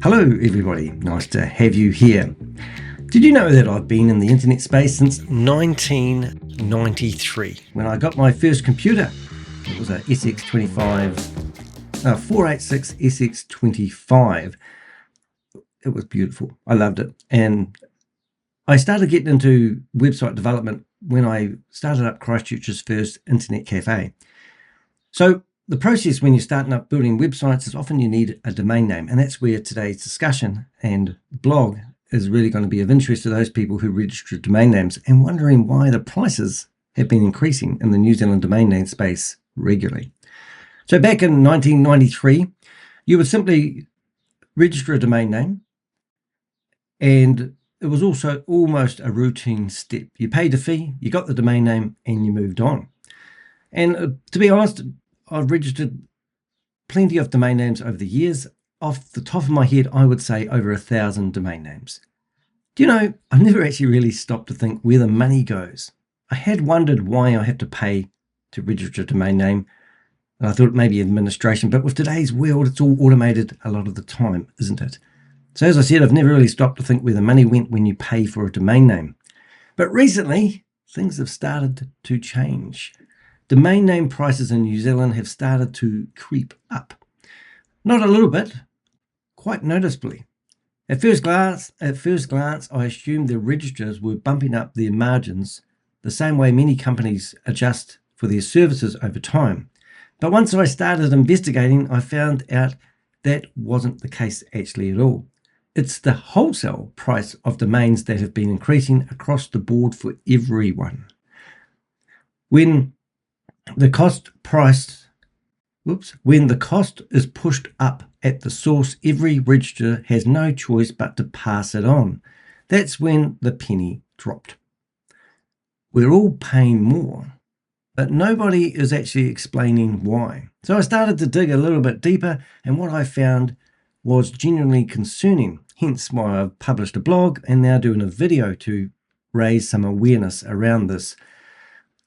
Hello everybody, nice to have you here. Did you know that I've been in the internet space since 1993 when I got my first computer? It was a SX25, 486 SX25. It was beautiful. I loved it. And I started getting into website development when I started up Christchurch's first internet cafe. So the process when you're starting up building websites is often you need a domain name, and that's where today's discussion and blog is really going to be of interest to those people who register domain names and wondering why the prices have been increasing in the New Zealand domain name space regularly. So back in 1993, you would simply register a domain name, and it was also almost a routine step. You paid a fee, you got the domain name, and you moved on. And to be honest, I've registered plenty of domain names over the years. Off the top of my head, I would say over 1,000 domain names. Do you know, I've never actually really stopped to think where the money goes. I had wondered why I have to pay to register a domain name, and I thought maybe administration, but with today's world, it's all automated a lot of the time, isn't it? So as I said, I've never really stopped to think where the money went when you pay for a domain name. But recently, things have started to change. Domain name prices in New Zealand have started to creep up. Not a little bit, quite noticeably. At first glance, I assumed the registrars were bumping up their margins the same way many companies adjust for their services over time. But once I started investigating, I found out that wasn't the case actually at all. It's the wholesale price of domains that have been increasing across the board for everyone. When the cost is pushed up at the source, every register has no choice but to pass it on. That's when the penny dropped. We're all paying more, but nobody is actually explaining why. So I started to dig a little bit deeper, and what I found was genuinely concerning, hence why I've published a blog and now doing a video to raise some awareness around this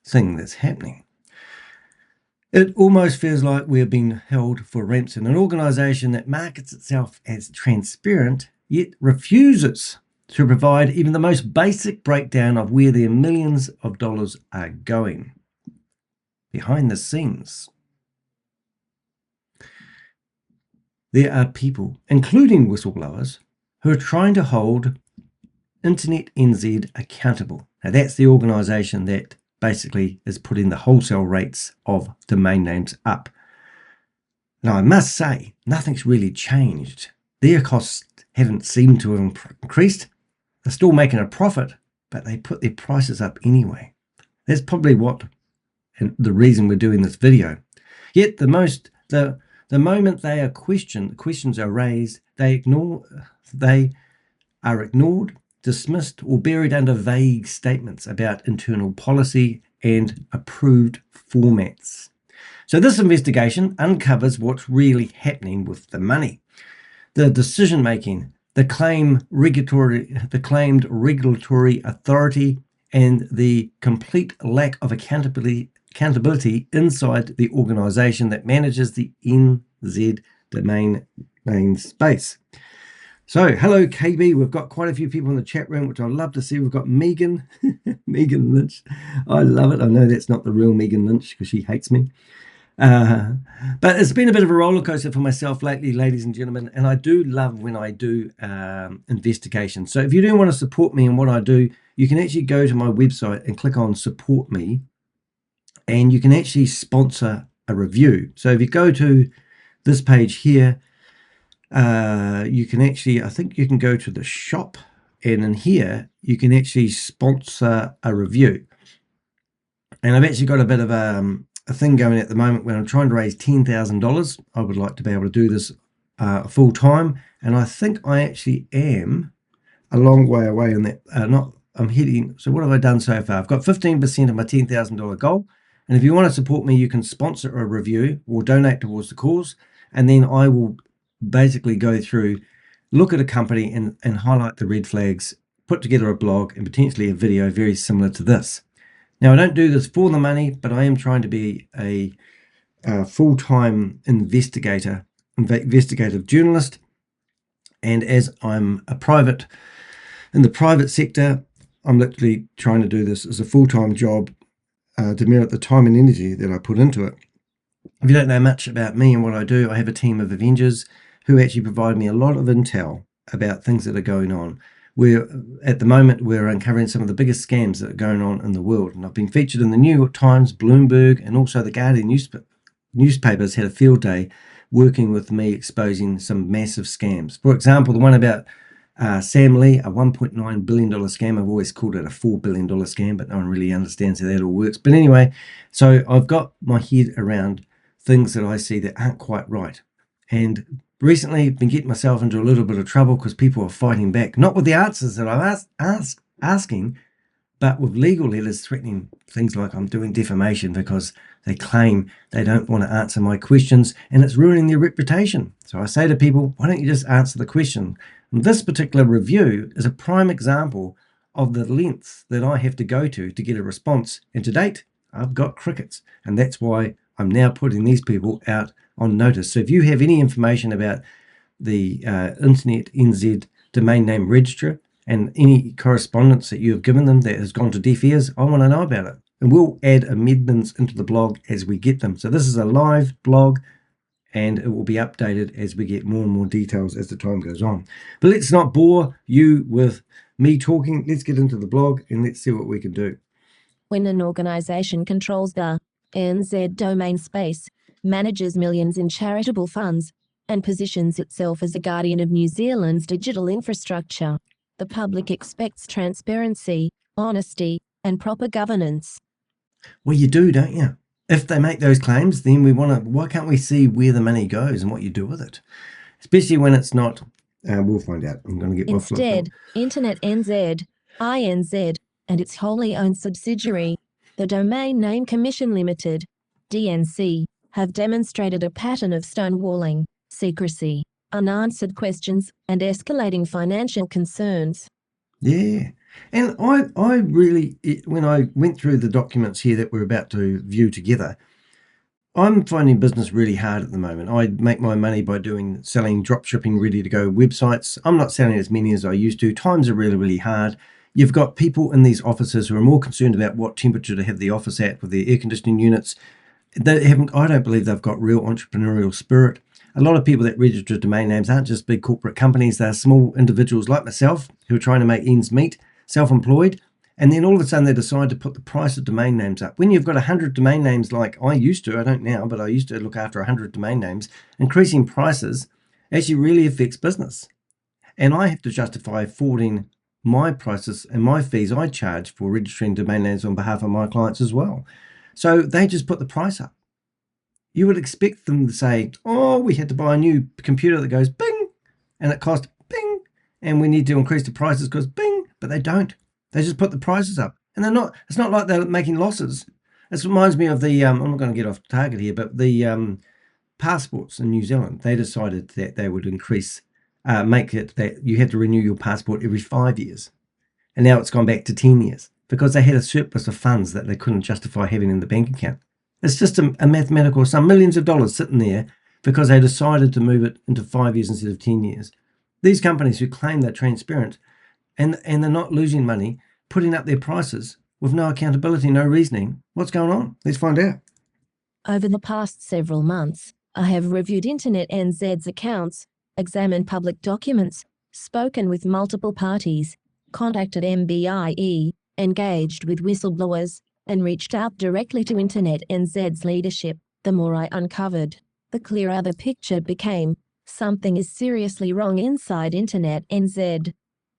thing that's happening. It almost feels like we're being held for ransom. An organisation that markets itself as transparent, yet refuses to provide even the most basic breakdown of where their millions of dollars are going. Behind the scenes, there are people, including whistleblowers, who are trying to hold InternetNZ accountable. Now that's the organisation that basically is putting the wholesale rates of domain names up. Now I must say, nothing's really changed. Their costs haven't seemed to have increased. They're still making a profit, but they put their prices up anyway. That's probably the reason we're doing this video. Yet the moment they are questions are raised, they are ignored, dismissed, or buried under vague statements about internal policy and approved formats. So this investigation uncovers what's really happening with the money, the decision making, the claimed regulatory authority, and the complete lack of accountability inside the organisation that manages the NZ domain name space. So, hello KB, we've got quite a few people in the chat room, which I love to see. We've got Megan, Megan Lynch. I love it. I know that's not the real Megan Lynch because she hates me. But it's been a bit of a roller coaster for myself lately, ladies and gentlemen, and I do love when I do investigations. So if you do want to support me in what I do, you can actually go to my website and click on support me, and you can actually sponsor a review. So if you go to this page here, you can actually, I think you can go to the shop, and in here you can actually sponsor a review. And I've actually got a bit of a thing going at the moment when I'm trying to raise $10,000. I would like to be able to do this full time, and I think I actually am a long way away on that. I'm heading. So what have I done so far? I've got 15% of my $10,000 goal, and if you want to support me, you can sponsor a review or donate towards the cause, and then I will basically go through, look at a company and highlight the red flags, put together a blog and potentially a video very similar to this. Now I don't do this for the money, but I am trying to be a full-time investigative journalist, And as I'm in the private sector, I'm literally trying to do this as a full-time job to merit the time and energy that I put into it. If you don't know much about me and what I do, I have a team of Avengers who actually provide me a lot of intel about things that are going on. At the moment, we're uncovering some of the biggest scams that are going on in the world. And I've been featured in the New York Times, Bloomberg, and also the Guardian newspapers had a field day working with me exposing some massive scams. For example, the one about Sam Lee, a $1.9 billion scam. I've always called it a $4 billion scam, but no one really understands how that all works. But anyway, so I've got my head around things that I see that aren't quite right. And recently I've been getting myself into a little bit of trouble because people are fighting back, not with the answers that I'm asking, but with legal letters threatening things like I'm doing defamation because they claim they don't want to answer my questions and it's ruining their reputation. So I say to people, why don't you just answer the question? And this particular review is a prime example of the lengths that I have to go to get a response. And to date, I've got crickets. And that's why I'm now putting these people out on notice. So if you have any information about the InternetNZ domain name registrar and any correspondence that you have given them that has gone to deaf ears, I want to know about it. And we'll add amendments into the blog as we get them. So this is a live blog and it will be updated as we get more and more details as the time goes on. But let's not bore you with me talking. Let's get into the blog and let's see what we can do. When an organization controls the NZ domain space, manages millions in charitable funds, and positions itself as a guardian of New Zealand's digital infrastructure, the public expects transparency, honesty, and proper governance. Well, you do, don't you? If they make those claims, then why can't we see where the money goes and what you do with it? Especially when it's not, we'll find out. I'm going to get Instead, InternetNZ, INZ, and its wholly owned subsidiary, the Domain Name Commission Limited, DNC, have demonstrated a pattern of stonewalling, secrecy, unanswered questions, and escalating financial concerns. Yeah. And I really, when I went through the documents here that we're about to view together, I'm finding business really hard at the moment. I make my money by selling drop shipping ready to go websites. I'm not selling as many as I used to. Times are really, really hard. You've got people in these offices who are more concerned about what temperature to have the office at with their air conditioning units. I don't believe they've got real entrepreneurial spirit. A lot of people that register domain names aren't just big corporate companies. They're small individuals like myself who are trying to make ends meet, self-employed. And then all of a sudden they decide to put the price of domain names up. When you've got 100 domain names like I used to, I don't now, but I used to look after 100 domain names, increasing prices actually really affects business. And I have to justify forwarding my prices and my fees I charge for registering domain names on behalf of my clients as well. So they just put the price up. You would expect them to say, oh, we had to buy a new computer that goes bing, and it cost bing, and we need to increase the prices because bing, but they don't. They just put the prices up. And it's not like they're making losses. This reminds me of I'm not going to get off target here, but the passports in New Zealand, they decided that they would make it that you had to renew your passport every 5 years. And now it's gone back to 10 years because they had a surplus of funds that they couldn't justify having in the bank account. It's just a mathematical sum, millions of dollars sitting there because they decided to move it into 5 years instead of 10 years. These companies who claim they're transparent and they're not losing money, putting up their prices with no accountability, no reasoning. What's going on? Let's find out. Over the past several months, I have reviewed InternetNZ's accounts, examined public documents, spoken with multiple parties, contacted MBIE, engaged with whistleblowers, and reached out directly to InternetNZ's leadership. The more I uncovered, the clearer the picture became. Something is seriously wrong inside InternetNZ.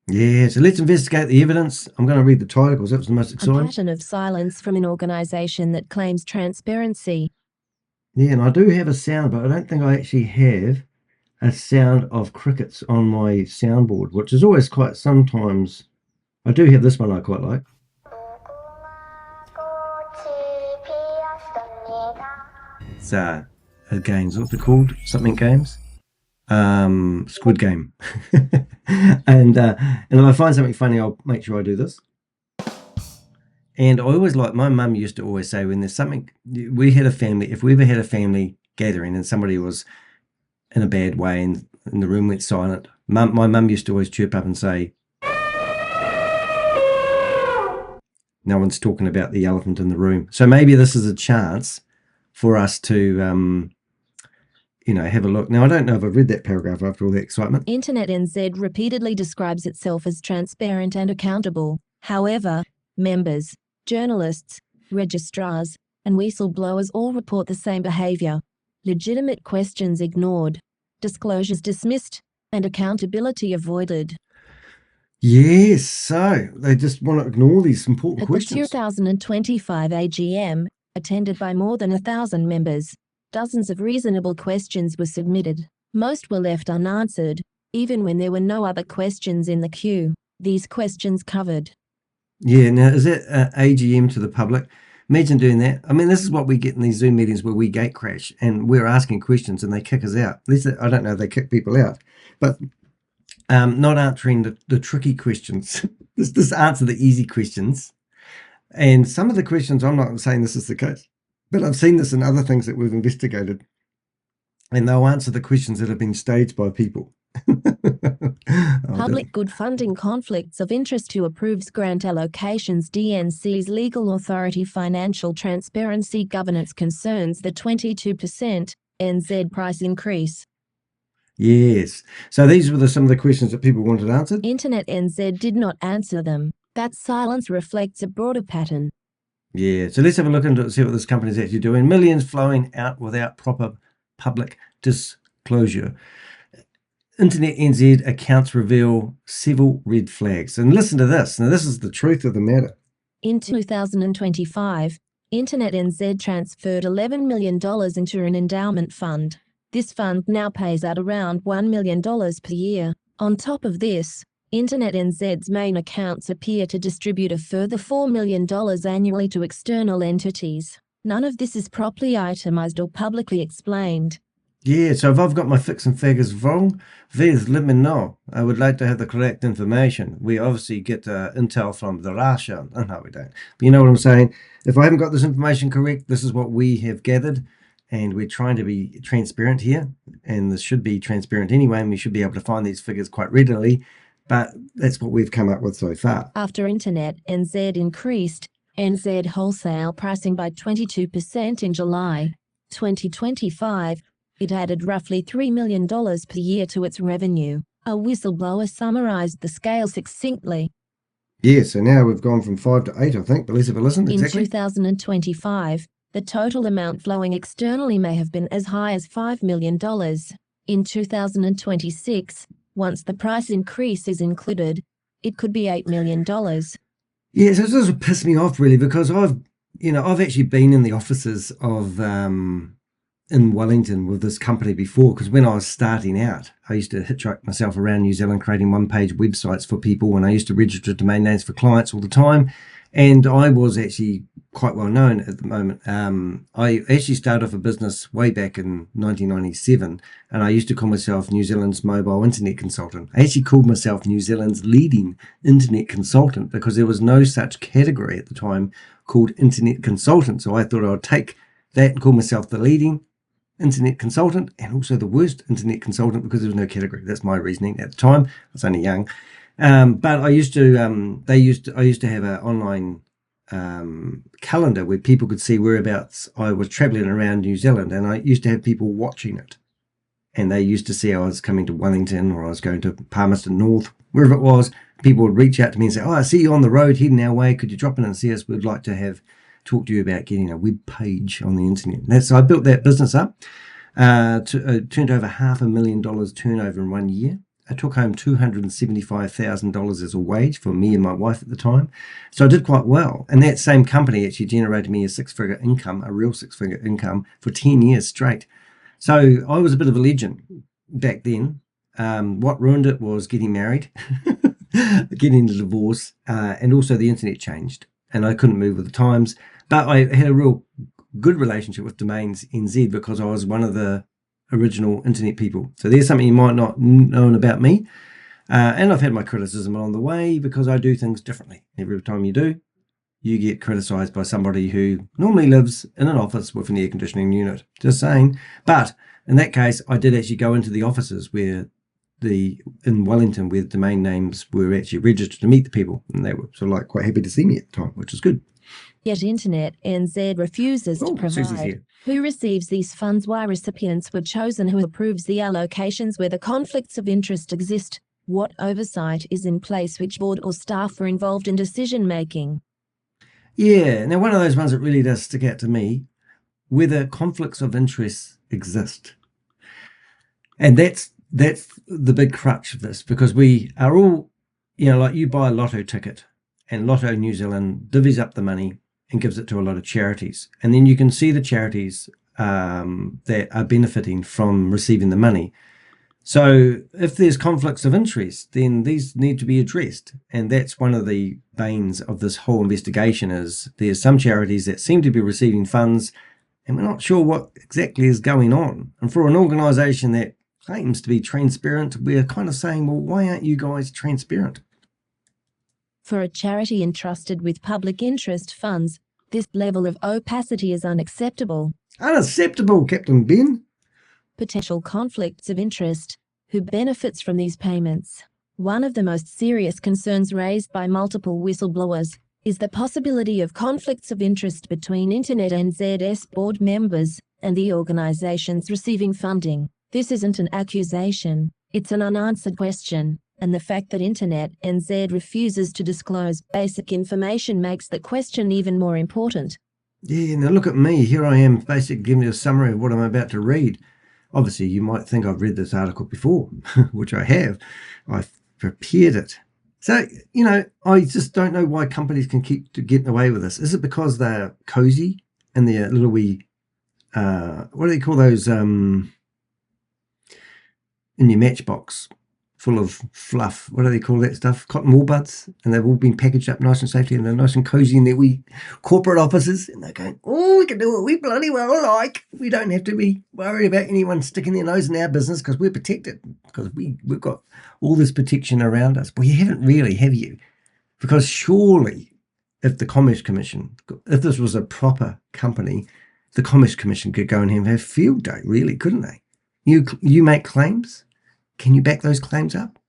Yeah, so let's investigate the evidence. I'm going to read the title because that was the most exciting. A pattern of silence from an organisation that claims transparency. Yeah, and I do have a sound, but I don't think I actually have a sound of crickets on my soundboard, which is always quite sometimes. I do have this one I quite like. It's games. What's it called? Something games. Squid Game. and if I find something funny, I'll make sure I do this. And I always my mum used to always say, when there's something, if we ever had a family gathering and somebody was in a bad way and the room went silent, My mum used to always chirp up and say, no one's talking about the elephant in the room. So maybe this is a chance for us to, have a look. Now, I don't know if I've read that paragraph after all the excitement. InternetNZ repeatedly describes itself as transparent and accountable. However, members, journalists, registrars, and whistleblowers all report the same behaviour. Legitimate questions ignored, disclosures dismissed, and accountability avoided. Yes, so they just want to ignore these important questions. At the 2025 AGM, attended by more than 1,000 members, dozens of reasonable questions were submitted. Most were left unanswered, even when there were no other questions in the queue. These questions covered. Yeah, now is that AGM to the public? Imagine doing that. I mean, this is what we get in these Zoom meetings where we gate crash and we're asking questions and they kick us out. At least, I don't know if they kick people out, but not answering the tricky questions. Just answer the easy questions. And some of the questions, I'm not saying this is the case, but I've seen this in other things that we've investigated. And they'll answer the questions that have been staged by people. Public good funding conflicts of interest who approves grant allocations. DNC's legal authority financial transparency governance concerns the 22% NZ price increase. Yes. So these were some of the questions that people wanted answered. InternetNZ did not answer them. That silence reflects a broader pattern. Yeah. So let's have a look into it, see what this company is actually doing. Millions flowing out without proper public disclosure. InternetNZ accounts reveal several red flags. And listen to this. Now, this is the truth of the matter. In 2025, InternetNZ transferred $11 million into an endowment fund. This fund now pays out around $1 million per year. On top of this, InternetNZ's main accounts appear to distribute a further $4 million annually to external entities. None of this is properly itemized or publicly explained. Yeah, so if I've got my facts and figures wrong, please let me know. I would like to have the correct information. We obviously get intel from the Russia. Oh, no, we don't. But you know what I'm saying? If I haven't got this information correct, this is what we have gathered. And we're trying to be transparent here. And this should be transparent anyway. And we should be able to find these figures quite readily. But that's what we've come up with so far. After InternetNZ increased NZ wholesale pricing by 22% in July 2025, it added roughly $3 million per year to its revenue. A whistleblower summarized the scale succinctly. Yeah, so now we've gone from 5 to 8, I think, but let's have a listen. Exactly. In 2025, the total amount flowing externally may have been as high as $5 million. In 2026, once the price increase is included, it could be $8 million. Yeah, so this does piss me off really, because I've actually been in the offices of in Wellington with this company before, because when I was starting out, I used to hitchhike myself around New Zealand creating one-page websites for people, and I used to register domain names for clients all the time. And I was actually quite well known at the moment. I actually started off a business way back in 1997, and I used to call myself New Zealand's mobile internet consultant. I actually called myself New Zealand's leading internet consultant because there was no such category at the time called internet consultant. So I thought I'd take that and call myself the leading internet consultant and also the worst internet consultant because there was no category. That's my reasoning at the time. I was only young. But I used to, I used to have an online calendar where people could see whereabouts I was traveling around New Zealand, and I used to have people watching it. And they used to see I was coming to Wellington or I was going to Palmerston North, wherever it was. People would reach out to me and say, "Oh, I see you on the road heading our way. Could you drop in and see us? We'd like to talk to you about getting a web page on the internet." So I built that business up, turned over $500,000 turnover in 1 year. I took home $275,000 as a wage for me and my wife at the time. So I did quite well. And that same company actually generated me a six-figure income, a real six-figure income for 10 years straight. So I was a bit of a legend back then. What ruined it was getting married, getting a divorce, and also the internet changed. And I couldn't move with the times. But I had a real good relationship with Domains NZ because I was one of the original internet people. So there's something you might not know about me. And I've had my criticism along the way because I do things differently. Every time you do, you get criticized by somebody who normally lives in an office with an air conditioning unit. Just saying. But in that case, I did actually go into the offices where in Wellington, where the domain names were actually registered to meet the people, and they were sort of like quite happy to see me at the time, which is good. Yet InternetNZ refuses to Susie's provide here. who receives these funds, why recipients were chosen, who approves the allocations, whether conflicts of interest exist, what oversight is in place, which board or staff are involved in decision-making. Yeah, now one of those ones that really does stick out to me, whether conflicts of interest exist. And that's the big crux of this, because we are all, like you buy a lotto ticket, and Lotto New Zealand divvies up the money and gives it to a lot of charities. And then you can see the charities that are benefiting from receiving the money. So if there's conflicts of interest, then these need to be addressed. And that's one of the banes of this whole investigation, is there's some charities that seem to be receiving funds and we're not sure what exactly is going on. And for an organisation that claims to be transparent, we're kind of saying, well, why aren't you guys transparent? For a charity entrusted with public interest funds, this level of opacity is unacceptable. Unacceptable, Captain Ben. Potential conflicts of interest. Who benefits from these payments? One of the most serious concerns raised by multiple whistleblowers is the possibility of conflicts of interest between InternetNZ's board members and the organisations receiving funding. This isn't an accusation, it's an unanswered question, and the fact that InternetNZ refuses to disclose basic information makes the question even more important. Yeah, now look at me. Here I am, basically giving you a summary of what I'm about to read. Obviously, you might think I've read this article before, which I have. I've prepared it. So, I just don't know why companies can keep getting away with this. Is it because they're cozy and they're little wee, what do they call those, in your matchbox, full of fluff? What do they call that stuff? Cotton wool buds. And they've all been packaged up nice and safely, and they're nice and cozy in their wee corporate offices. And they're going, oh, we can do what we bloody well like. We don't have to be worried about anyone sticking their nose in our business because we're protected, because we've got all this protection around us. Well, you haven't really, have you? Because surely if the Commerce Commission, if this was a proper company, the Commerce Commission could go and have a field day, really, couldn't they? You make claims. Can you back those claims up?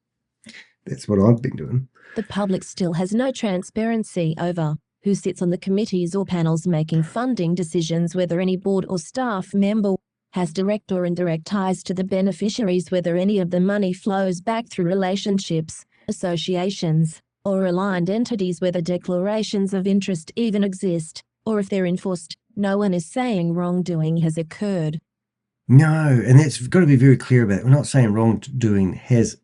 That's what I've been doing. The public still has no transparency over who sits on the committees or panels making funding decisions, whether any board or staff member has direct or indirect ties to the beneficiaries, whether any of the money flows back through relationships, associations, or aligned entities, whether declarations of interest even exist, or if they're enforced. No one is saying wrongdoing has occurred. No, and that's got to be very clear about it. We're not saying wrongdoing has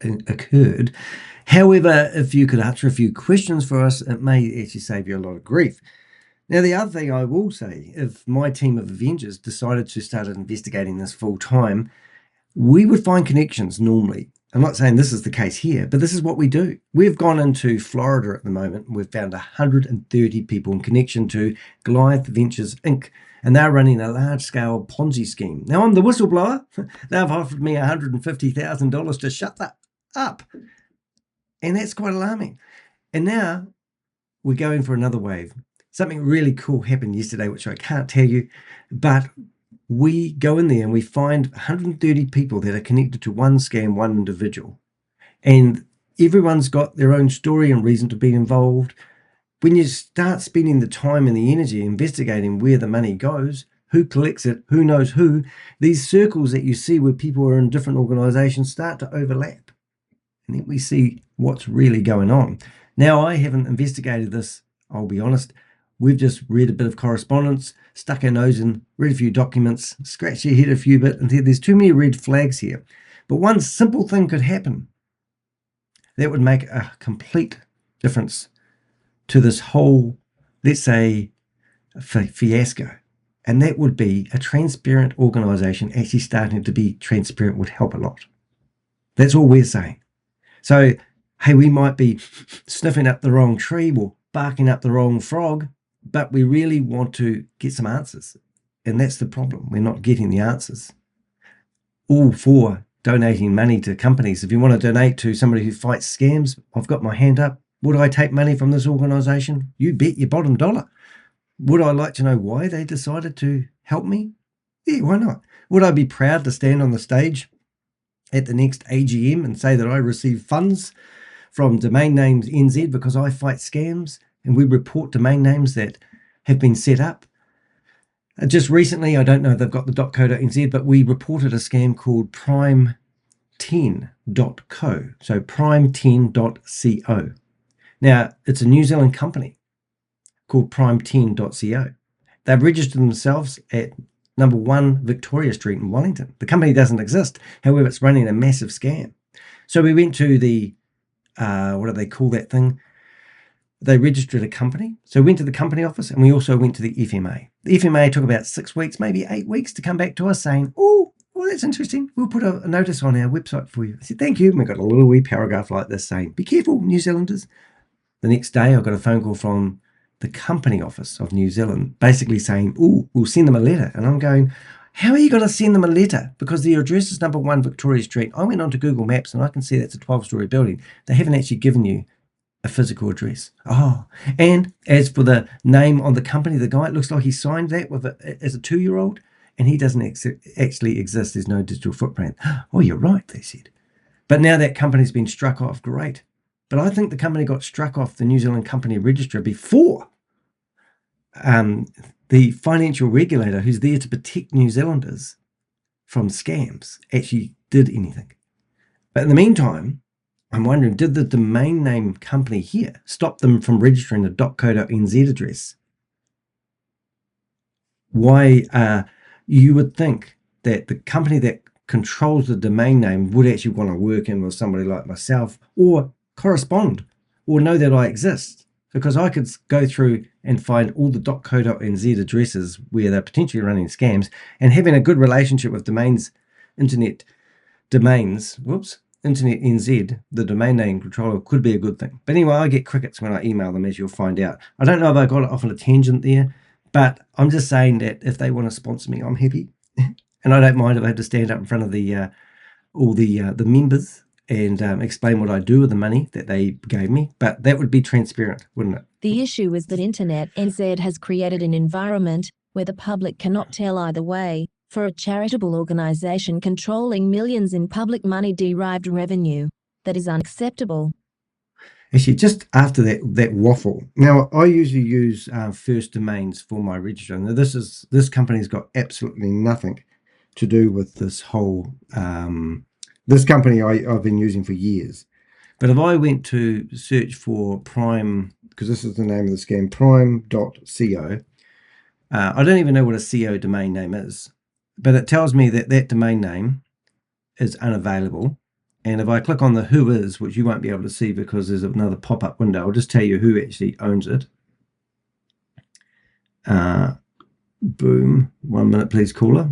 occurred. However, if you could answer a few questions for us, it may actually save you a lot of grief. Now, the other thing I will say, if my team of Avengers decided to start investigating this full time, we would find connections normally. I'm not saying this is the case here, but this is what we do. We've gone into Florida at the moment, and we've found 130 people in connection to Goliath Ventures Inc., and they're running a large-scale Ponzi scheme. Now, I'm the whistleblower. They've offered me $150,000 to shut that up. And that's quite alarming. And now we're going for another wave. Something really cool happened yesterday, which I can't tell you, but we go in there and we find 130 people that are connected to one scam, one individual. And everyone's got their own story and reason to be involved. When you start spending the time and the energy investigating where the money goes, who collects it, who knows who, these circles that you see where people are in different organisations start to overlap. And then we see what's really going on. Now, I haven't investigated this, I'll be honest. We've just read a bit of correspondence, stuck our nose in, read a few documents, scratched your head a few bit, and there's too many red flags here. But one simple thing could happen that would make a complete difference to this whole, let's say, fiasco. And that would be a transparent organisation actually starting to be transparent would help a lot. That's all we're saying. So, hey, we might be sniffing up the wrong tree or barking up the wrong frog, but we really want to get some answers. And that's the problem. We're not getting the answers. All for donating money to companies. If you want to donate to somebody who fights scams, I've got my hand up. Would I take money from this organisation? You bet your bottom dollar. Would I like to know why they decided to help me? Yeah, why not? Would I be proud to stand on the stage at the next AGM and say that I receive funds from domain names NZ because I fight scams, and we report domain names that have been set up. Just recently, I don't know if they've got the .co.nz, but we reported a scam called prime10.co. So prime10.co. Now, it's a New Zealand company called prime10.co. They've registered themselves at number 1 Victoria Street in Wellington. The company doesn't exist. However, it's running a massive scam. So we went to the, what do they call that thing? They registered a company. So we went to the company office, and we also went to the FMA. The FMA took about 6 weeks, maybe 8 weeks to come back to us saying, oh, well, that's interesting. We'll put a notice on our website for you. I said, thank you. And we got a little wee paragraph like this saying, be careful, New Zealanders. The next day, I got a phone call from the company office of New Zealand, basically saying, oh, we'll send them a letter. And I'm going, how are you going to send them a letter? Because their address is number 1 Victoria Street. I went onto Google Maps, and I can see that's a 12-story building. They haven't actually given you a physical address. Oh, and as for the name on the company, the guy, it looks like he signed that with as a 2-year-old, and he doesn't actually exist. There's no digital footprint. Oh, you're right, they said. But now that company's been struck off. Great. But I think the company got struck off the New Zealand Company Register before the financial regulator, who's there to protect New Zealanders from scams, actually did anything. But in the meantime, I'm wondering, did the domain name company here stop them from registering the .co.nz address? Why, you would think that the company that controls the domain name would actually want to work in with somebody like myself, or correspond, or know that I exist, because I could go through and find all the .co.nz addresses where they're potentially running scams, and having a good relationship with domains, internet domains, InternetNZ, the domain name controller, could be a good thing. But anyway, I get crickets when I email them, as you'll find out. I don't know if I got it off on a tangent there, but I'm just saying that if they want to sponsor me, I'm happy. And I don't mind if I have to stand up in front of the all the members and explain what I do with the money that they gave me. But that would be transparent, wouldn't it? The issue is that InternetNZ has created an environment where the public cannot tell either way. For a charitable organisation controlling millions in public money-derived revenue, that is unacceptable. Actually, just after that waffle. Now, I usually use First Domains for my register. Now, this company's got absolutely nothing to do with this whole. This company I've been using for years. But if I went to search for Prime, because this is the name of the scam, prime.co, I don't even know what a CO domain name is. But it tells me that that domain name is unavailable. And if I click on the who is, which you won't be able to see because there's another pop-up window, I'll just tell you who actually owns it. Boom. 1 minute, please, caller.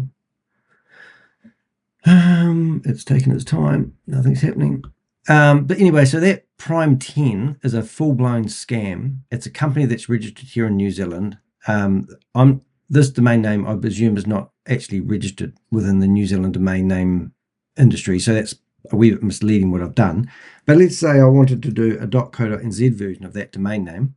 It's taking its time. Nothing's happening. But anyway, so that Prime 10 is a full-blown scam. It's a company that's registered here in New Zealand. This domain name, I presume, is not actually registered within the New Zealand domain name industry. So that's a wee bit misleading what I've done. But let's say I wanted to do a .co.nz version of that domain name,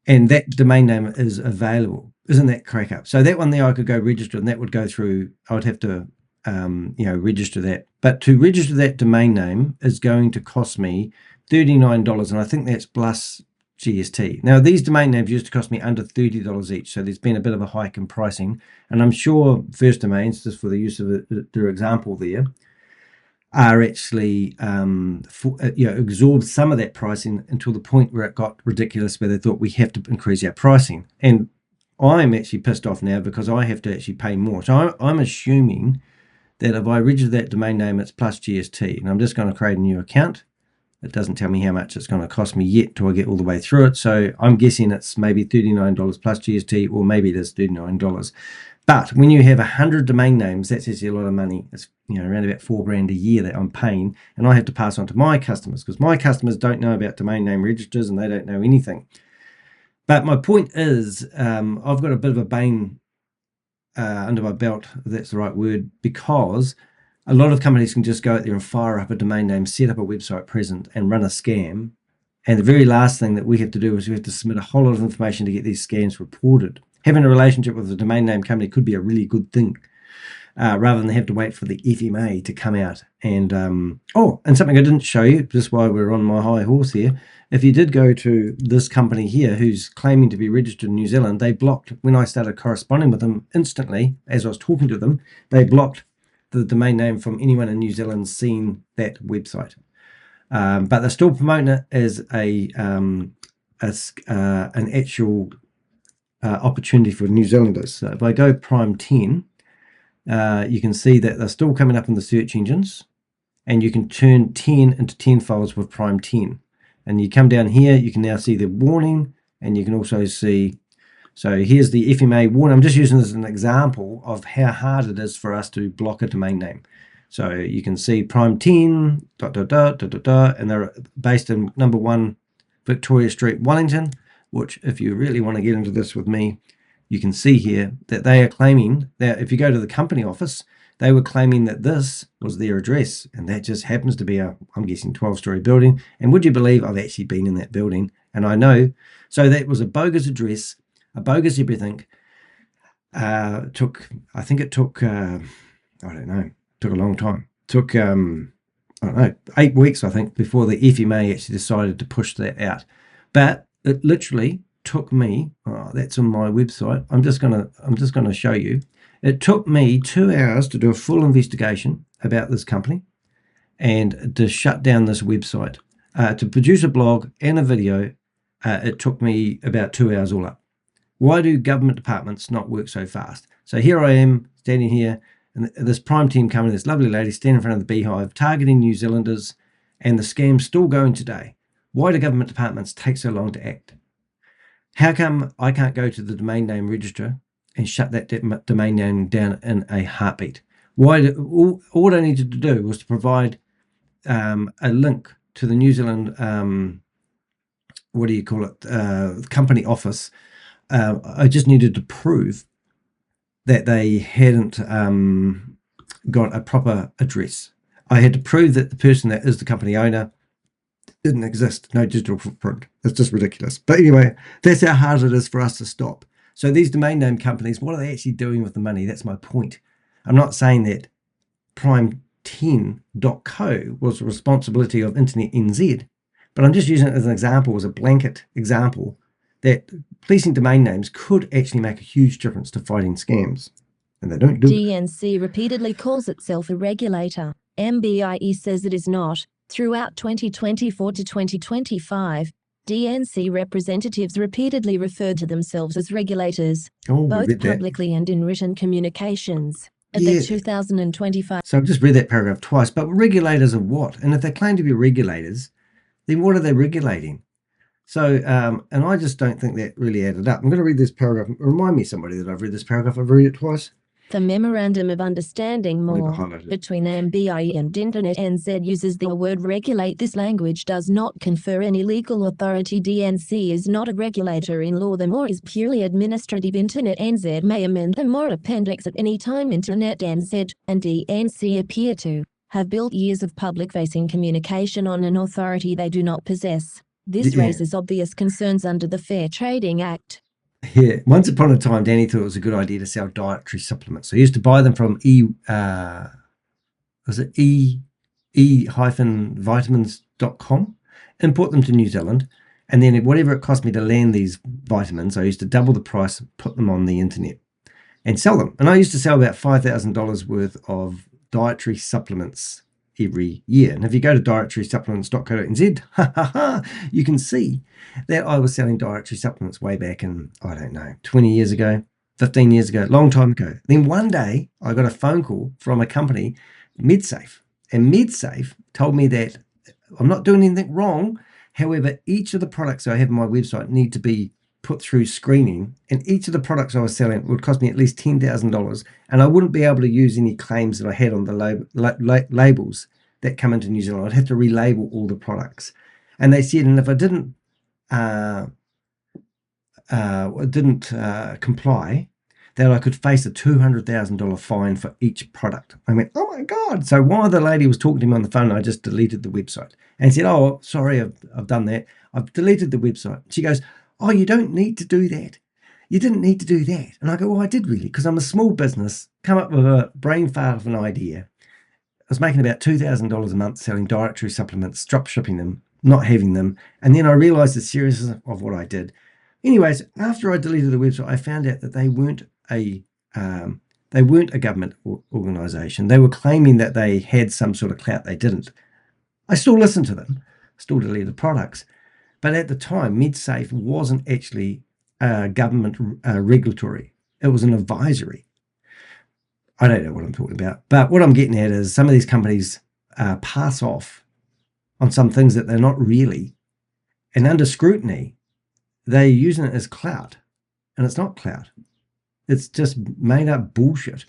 and that domain name is available. Isn't that crack up? So that one there I could go register, and that would go through. I would have to register that. But to register that domain name is going to cost me $39, and I think that's plus GST. Now, these domain names used to cost me under $30 each, so there's been a bit of a hike in pricing, and I'm sure First Domains, just for the use of their example there, are actually absorbed some of that pricing until the point where it got ridiculous, where they thought we have to increase our pricing. And I'm actually pissed off now because I have to actually pay more. So I'm assuming that if I register that domain name, it's plus GST, and I'm just going to create a new account. It doesn't tell me how much it's going to cost me yet till I get all the way through it. So I'm guessing it's maybe $39 plus GST, or maybe it is $39. But when you have 100 domain names, that's actually a lot of money. It's around about $4,000 a year that I'm paying, and I have to pass on to my customers because my customers don't know about domain name registers and they don't know anything. But my point is, I've got a bit of a bane under my belt, if that's the right word, because a lot of companies can just go out there and fire up a domain name, set up a website present, and run a scam. And the very last thing that we have to do is we have to submit a whole lot of information to get these scams reported. Having a relationship with a domain name company could be a really good thing. rather than have to wait for the FMA to come out. And and something I didn't show you, just while we're on my high horse here, if you did go to this company here who's claiming to be registered in New Zealand, they blocked, when I started corresponding with them instantly, as I was talking to them, they blocked the domain name from anyone in New Zealand seeing that website. But they're still promoting it as an actual opportunity for New Zealanders. So if I go Prime 10, you can see that they're still coming up in the search engines, and you can turn 10 into 10 files with Prime 10. And you come down here, you can now see the warning, and you can also see, so here's the FMA warning. I'm just using this as an example of how hard it is for us to block a domain name. So you can see Prime 10, and they're based in number 1 Victoria Street, Wellington, which, if you really want to get into this with me, you can see here that they are claiming that if you go to the company office, they were claiming that this was their address, and that just happens to be a, I'm guessing, 12-story building. And would you believe I've actually been in that building, and I know. So that was a bogus address, a bogus everything. I think it took, I don't know, took a long time. Took, I don't know, 8 weeks, I think, before the FMA actually decided to push that out. But it literally took me, that's on my website. I'm just gonna show you. It took me 2 hours to do a full investigation about this company and to shut down this website. To produce a blog and a video, it took me about 2 hours all up. Why do government departments not work so fast? So here I am standing here, and this Prime Team company, this lovely lady standing in front of the beehive, targeting New Zealanders, and the scam's still going today. Why do government departments take so long to act? How come I can't go to the domain name register and shut that domain name down in a heartbeat? All I needed to do was to provide a link to the New Zealand, company office. I just needed to prove that they hadn't got a proper address. I had to prove that the person that is the company owner didn't exist, no digital footprint. It's just ridiculous. But anyway, that's how hard it is for us to stop. So these domain name companies, what are they actually doing with the money? That's my point. I'm not saying that prime10.co was the responsibility of InternetNZ, but I'm just using it as an example, as a blanket example, that policing domain names could actually make a huge difference to fighting scams. And they don't do it. DNC repeatedly calls itself a regulator. MBIE says it is not. Throughout 2024 to 2025, DNC representatives repeatedly referred to themselves as regulators, both publicly and in written communications. At the 2025... So I've just read that paragraph twice, but regulators of what? And if they claim to be regulators, then what are they regulating? So, and I just don't think that really added up. I'm going to read this paragraph. Remind me, somebody, that I've read this paragraph. I've read it twice. The Memorandum of Understanding between MBIE and InternetNZ uses the word regulate. This language does not confer any legal authority. DNC is not a regulator in law. The MOR is purely administrative. InternetNZ may amend the MOR appendix at any time. InternetNZ and DNC appear to have built years of public-facing communication on an authority they do not possess. This raises obvious concerns under the Fair Trading Act. Yeah, once upon a time, Danny thought it was a good idea to sell dietary supplements. So he used to buy them from e-vitamins.com, import them to New Zealand, and then whatever it cost me to land these vitamins, I used to double the price, put them on the internet, and sell them. And I used to sell about $5,000 worth of dietary supplements every year. And if you go to dietarysupplements.co.nz, you can see that I was selling dietary supplements way back in, I don't know, 20 years ago, 15 years ago, long time ago. Then one day I got a phone call from a company, MedSafe, and MedSafe told me that I'm not doing anything wrong. However, each of the products I have on my website need to be put through screening, and each of the products I was selling would cost me at least $10,000, and I wouldn't be able to use any claims that I had on the labels that come into New Zealand. I'd have to relabel all the products. And they said, and if I didn't comply, that I could face a $200,000 fine for each product. I went, oh my God. So while the lady was talking to me on the phone, I just deleted the website and said, oh, sorry, I've done that. I've deleted the website. She goes, oh, you don't need to do that. You didn't need to do that. And I go, well, I did really, because I'm a small business come up with a brain fart of an idea. I was making about $2,000 a month selling dietary supplements, drop shipping them, not having them, and then I realised the seriousness of what I did. Anyways, after I deleted the website, I found out that they weren't a government organisation. They were claiming that they had some sort of clout. They didn't. I still listened to them, still deleted products, but at the time, MedSafe wasn't actually government regulatory. It was an advisory. I don't know what I'm talking about, but what I'm getting at is some of these companies pass off on some things that they're not really, and under scrutiny, they're using it as clout, and it's not clout. It's just made up bullshit.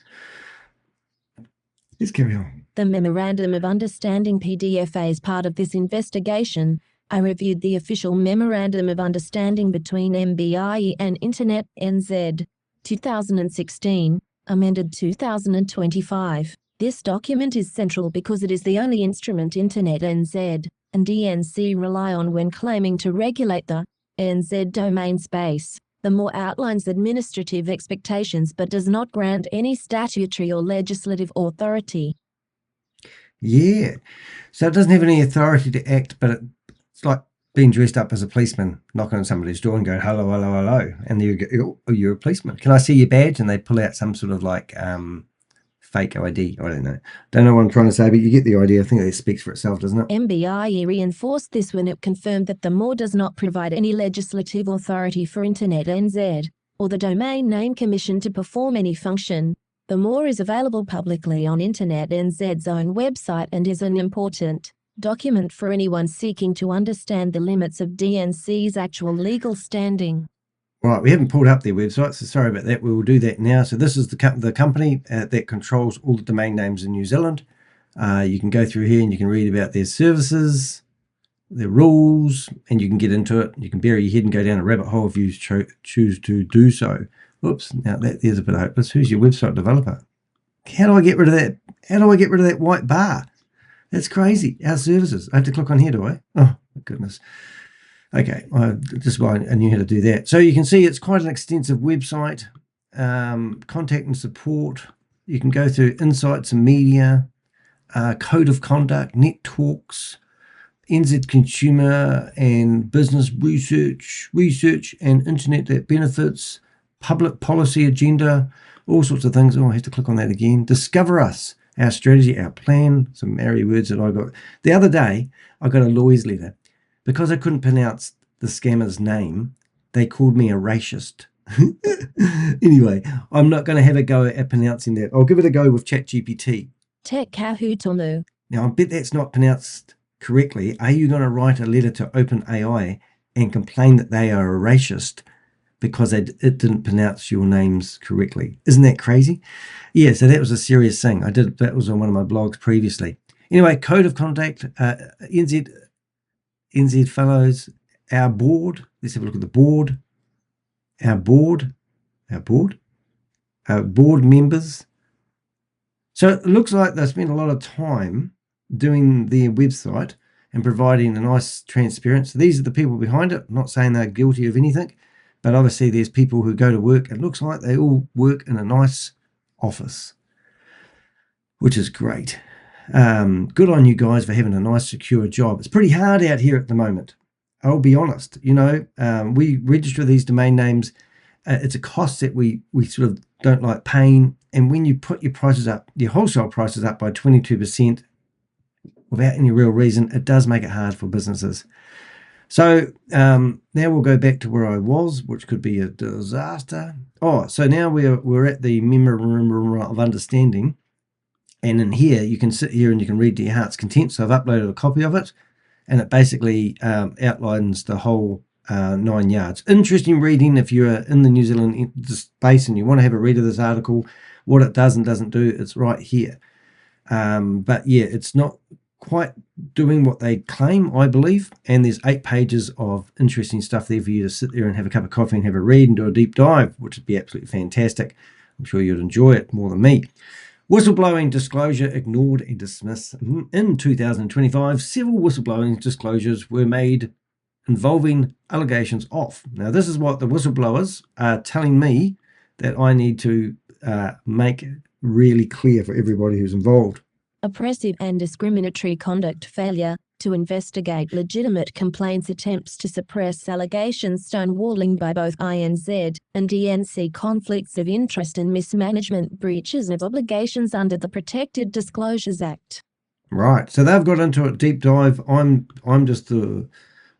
Let's carry on. The Memorandum of Understanding PDF is part of this investigation. I reviewed the official Memorandum of Understanding between MBIE and InternetNZ, 2016, amended 2025. This document is central because it is the only instrument InternetNZ and DNC rely on when claiming to regulate the NZ domain space. The more outlines administrative expectations but does not grant any statutory or legislative authority. Yeah, so it doesn't have any authority to act, but it's like being dressed up as a policeman, knocking on somebody's door and going, hello, hello, hello. And you go, oh, you're a policeman. Can I see your badge? And they pull out some sort of like fake ID. I don't know. Don't know what I'm trying to say, but you get the idea. I think it speaks for itself, doesn't it? MBIE reinforced this when it confirmed that the MOR does not provide any legislative authority for InternetNZ or the Domain Name Commission to perform any function. The MOR is available publicly on InternetNZ's own website and is an important document for anyone seeking to understand the limits of DNC's actual legal standing. Right, we haven't pulled up their website, so sorry about that. We will do that now. So this is the company that controls all the domain names in New Zealand. You can go through here and you can read about their services, their rules, and you can get into it. You can bury your head and go down a rabbit hole if you choose to do so. Oops, now there's a bit hopeless. Who's your website developer? How do I get rid of that? How do I get rid of that white bar? That's crazy. Our services. I have to click on here, do I? Oh, my goodness. Okay, just why I knew how to do that. So you can see it's quite an extensive website. Contact and support. You can go through insights and media, code of conduct, net talks, NZ consumer and business research and internet that benefits, public policy agenda, all sorts of things. Oh, I have to click on that again. Discover us, our strategy, our plan, some merry words that I got. The other day, I got a lawyer's letter. Because I couldn't pronounce the scammer's name, they called me a racist. Anyway, I'm not going to have a go at pronouncing that. I'll give it a go with ChatGPT. Te kahutonu. Now, I bet that's not pronounced correctly. Are you going to write a letter to OpenAI and complain that they are a racist because it didn't pronounce your names correctly? Isn't that crazy? Yeah, so that was a serious thing. That was on one of my blogs previously. Anyway, code of conduct, NZ fellows, our board. Let's have a look at the board. Our board members. So it looks like they spent a lot of time doing their website and providing a nice transparency. These are the people behind it. I'm not saying they're guilty of anything, but obviously there's people who go to work. It looks like they all work in a nice office, which is great. Good on you guys for having a nice, secure job. It's pretty hard out here at the moment. I'll be honest. You know, we register these domain names. It's a cost that we sort of don't like paying. And when you put your prices up, your wholesale prices up by 22% without any real reason, it does make it hard for businesses. So now we'll go back to where I was, which could be a disaster. Oh, so now we're at the Memorandum of Understanding. And in here, you can sit here and you can read to your heart's content. So I've uploaded a copy of it, and it basically outlines the whole 9 yards. Interesting reading if you're in the New Zealand space and you want to have a read of this article. What it does and doesn't do, it's right here. But yeah, it's not quite doing what they claim, I believe. And there's 8 pages of interesting stuff there for you to sit there and have a cup of coffee and have a read and do a deep dive, which would be absolutely fantastic. I'm sure you'd enjoy it more than me. Whistleblowing disclosure ignored and dismissed. In 2025, several whistleblowing disclosures were made involving allegations of. Now, this is what the whistleblowers are telling me that I need to make really clear for everybody who's involved. Oppressive and discriminatory conduct, failure to investigate legitimate complaints, attempts to suppress allegations, stonewalling by both INZ and DNC, conflicts of interest and mismanagement, breaches of obligations under the Protected Disclosures Act. Right. So they've got into a deep dive. I'm just the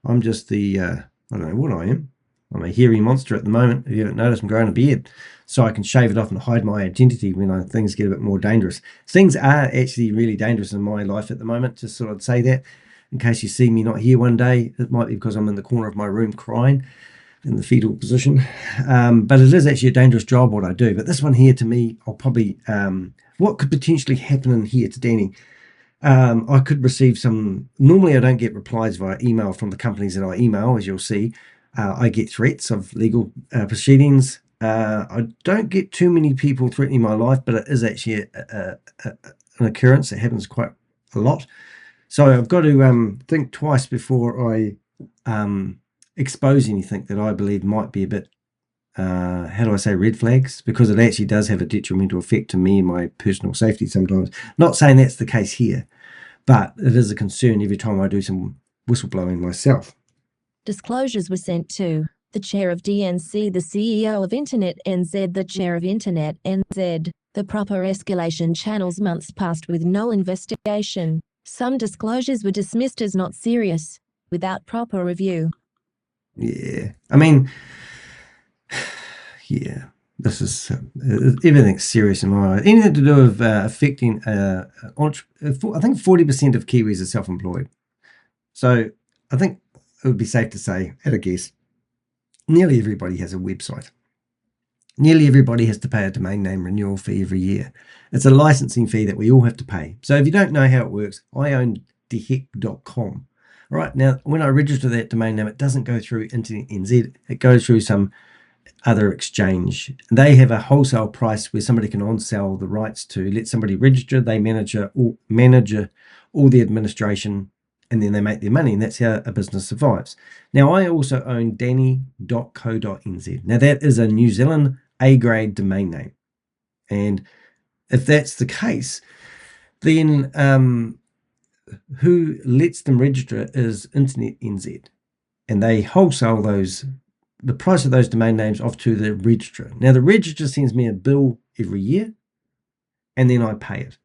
I don't know what I am. I'm a hairy monster at the moment. If you haven't noticed, I'm growing a beard, so I can shave it off and hide my identity when things get a bit more dangerous. Things are actually really dangerous in my life at the moment. Just thought I'd say that in case you see me not here one day. It might be because I'm in the corner of my room crying in the fetal position. But it is actually a dangerous job what I do. But this one here, to me, I'll probably what could potentially happen in here to Danny. I could receive some. Normally, I don't get replies via email from the companies that I email, as you'll see. I get threats of legal proceedings. I don't get too many people threatening my life, but it is actually an occurrence that happens quite a lot. So I've got to think twice before I expose anything that I believe might be a bit, how do I say, red flags, because it actually does have a detrimental effect to me and my personal safety sometimes. Not saying that's the case here, but it is a concern every time I do some whistleblowing myself. Disclosures were sent to the chair of DNC, the CEO of InternetNZ, the chair of InternetNZ. The proper escalation channels months passed with no investigation. Some disclosures were dismissed as not serious, without proper review. Yeah, I mean, yeah, this is everything's serious in my eyes. Anything to do with affecting, I think 40% of Kiwis are self-employed. So I think it would be safe to say, at a guess, nearly everybody has a website. Nearly everybody has to pay a domain name renewal fee every year. It's a licensing fee that we all have to pay. So if you don't know how it works, I own theheck.com. Right now, when I register that domain name, it doesn't go through InternetNZ. It goes through some other exchange. They have a wholesale price where somebody can on-sell the rights to let somebody register. They manage all the administration, and then they make their money, and that's how a business survives. Now, I also own danny.co.nz. Now, that is a New Zealand A-grade domain name. And if that's the case, then who lets them register is InternetNZ. And they wholesale the price of those domain names off to the registrar. Now, the registrar sends me a bill every year, and then I pay it.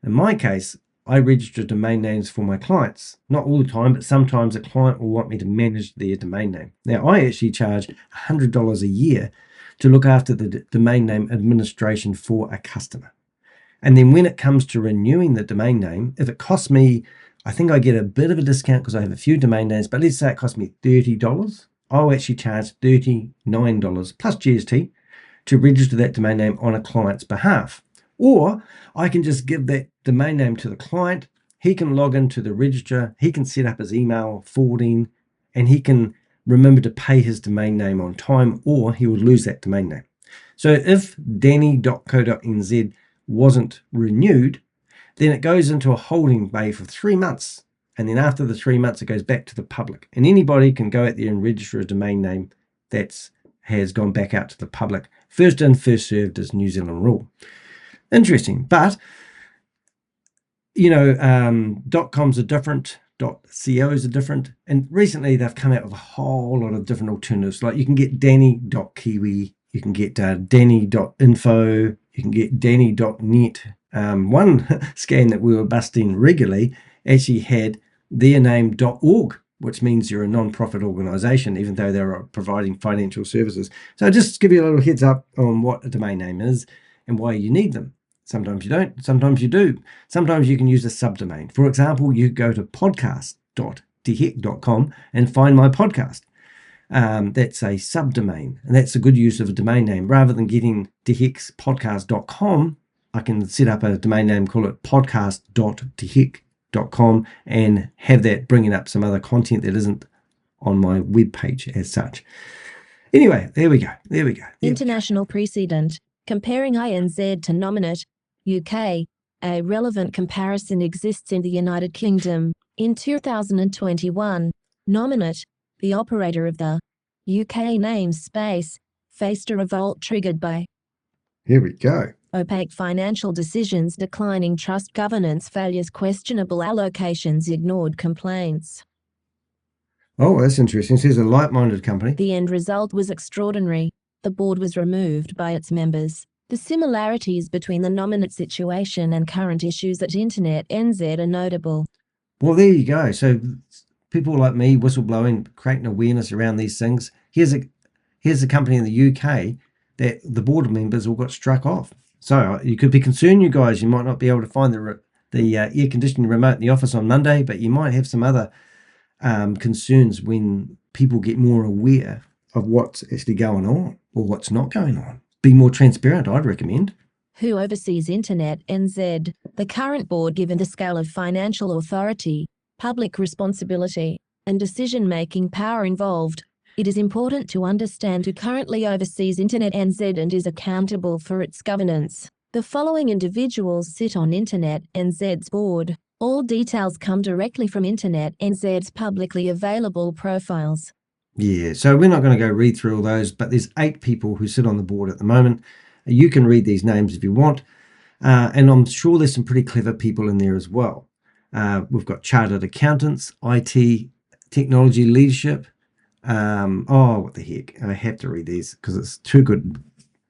In my case, I register domain names for my clients. Not all the time, but sometimes a client will want me to manage their domain name. Now, I actually charge $100 a year to look after the domain name administration for a customer. And then when it comes to renewing the domain name, if it costs me, I think I get a bit of a discount because I have a few domain names, but let's say it costs me $30, I'll actually charge $39 plus GST to register that domain name on a client's behalf. Or I can just give that domain name to the client. He can log into the registrar. He can set up his email forwarding, and he can remember to pay his domain name on time, or he would lose that domain name. So if danny.co.nz wasn't renewed, then it goes into a holding bay for 3 months. And then after the 3 months, it goes back to the public. And anybody can go out there and register a domain name that has gone back out to the public. First in, first served is New Zealand rule. Interesting. But, .coms are different, .cos are different. And recently they've come out with a whole lot of different alternatives. Like you can get danny.kiwi, you can get danny.info, you can get danny.net. One scan that we were busting regularly actually had their name.org, which means you're a non-profit organization, even though they're providing financial services. So just give you a little heads up on what a domain name is and why you need them. Sometimes you don't, sometimes you do. Sometimes you can use a subdomain. For example, you go to podcast.theheck.com and find my podcast. That's a subdomain, and that's a good use of a domain name. Rather than getting theheckspodcast.com, I can set up a domain name, call it podcast.theheck.com, and have that bringing up some other content that isn't on my webpage as such. Anyway, there we go. International precedent. Comparing INZ to Nominate, UK. A relevant comparison exists in the United Kingdom. In 2021, Nominate, the operator of the UK namespace, faced a revolt triggered by. Here we go. opaque financial decisions, declining trust governance, failures, questionable allocations, ignored complaints. Oh, that's interesting. It says a like-minded company. The end result was extraordinary. The board was removed by its members. The similarities between the nominate situation and current issues at InternetNZ are notable. Well, there you go. So people like me, whistleblowing, creating awareness around these things. Here's a company in the UK that the board members all got struck off. So you could be concerned, you guys. You might not be able to find the air conditioning remote in the office on Monday, but you might have some other concerns when people get more aware of what's actually going on or what's not going on. Be more transparent, I'd recommend. Who oversees InternetNZ? The current board, given the scale of financial authority, public responsibility, and decision-making power involved, it is important to understand who currently oversees InternetNZ and is accountable for its governance. The following individuals sit on InternetNZ's board. All details come directly from InternetNZ's publicly available profiles. Yeah, so we're not going to go read through all those, but there's 8 people who sit on the board at the moment. You can read these names if you want, and I'm sure there's some pretty clever people in there as well. We've got chartered accountants, IT, technology leadership. What the heck? I have to read these because it's too good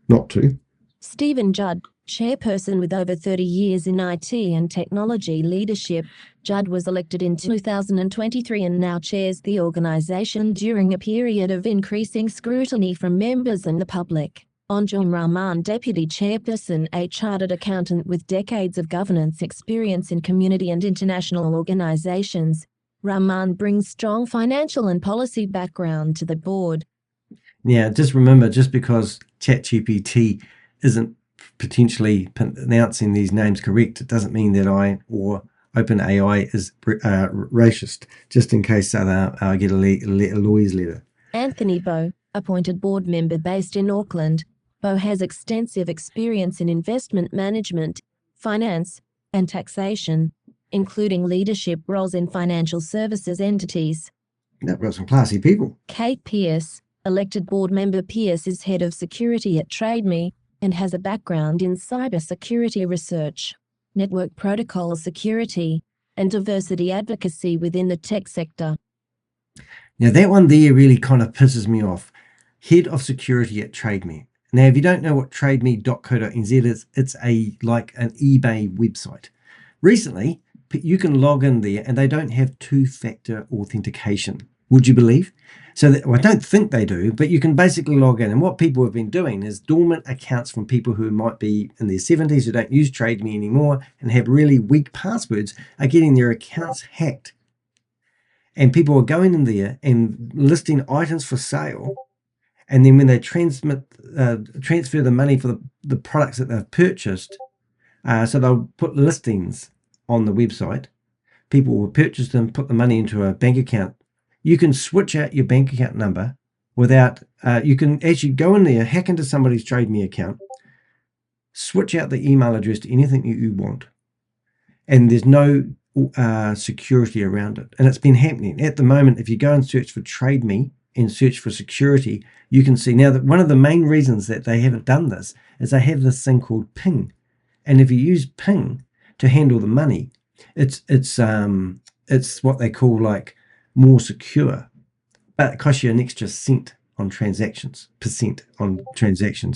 not to. Stephen Judd, chairperson with over 30 years in IT and technology leadership. Judd was elected in 2023 and now chairs the organisation during a period of increasing scrutiny from members and the public. Anjum Rahman, deputy chairperson, a chartered accountant with decades of governance experience in community and international organisations. Rahman brings strong financial and policy background to the board. Yeah, just remember, just because ChatGPT isn't potentially pronouncing these names correct, it doesn't mean that I or OpenAI is racist, just in case I get a lawyer's letter. Anthony Bowe, appointed board member based in Auckland. Bowe has extensive experience in investment management, finance, and taxation, including leadership roles in financial services entities. That got some classy people. Kate Pearce, elected board member. Pearce is head of security at TradeMe and has a background in cybersecurity research, network protocol security, and diversity advocacy within the tech sector. Now that one there really kind of pisses me off. Head of security at TradeMe. Now, if you don't know what trademe.co.nz is, it's like an eBay website. Recently, you can log in there and they don't have 2-factor authentication. Would you believe? So I don't think they do, but you can basically log in. And what people have been doing is dormant accounts from people who might be in their 70s who don't use TradeMe anymore and have really weak passwords are getting their accounts hacked. And people are going in there and listing items for sale. And then when they transfer the money for the products that they've purchased, so they'll put listings on the website. People will purchase them, put the money into a bank account. You can switch out your bank account number without, you can actually go in there, hack into somebody's TradeMe account, switch out the email address to anything that you want. And there's no security around it. And it's been happening. At the moment, if you go and search for TradeMe and search for security, you can see now that one of the main reasons that they haven't done this is they have this thing called ping. And if you use ping to handle the money, it's what they call like more secure, but it costs you an extra percent on transactions.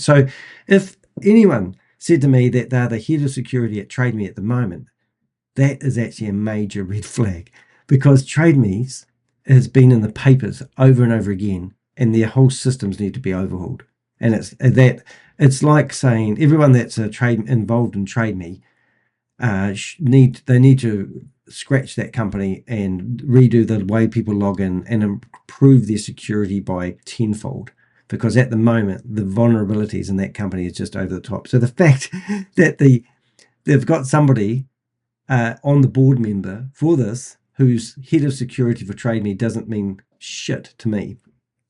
So if anyone said to me that they're the head of security at TradeMe at the moment, that is actually a major red flag, because TradeMe has been in the papers over and over again, and their whole systems need to be overhauled. And it's like saying everyone that's involved in TradeMe need to scratch that company and redo the way people log in and improve their security by tenfold, because at the moment the vulnerabilities in that company is just over the top. So the fact that they've got somebody on the board member for this who's head of security for TradeMe doesn't mean shit to me.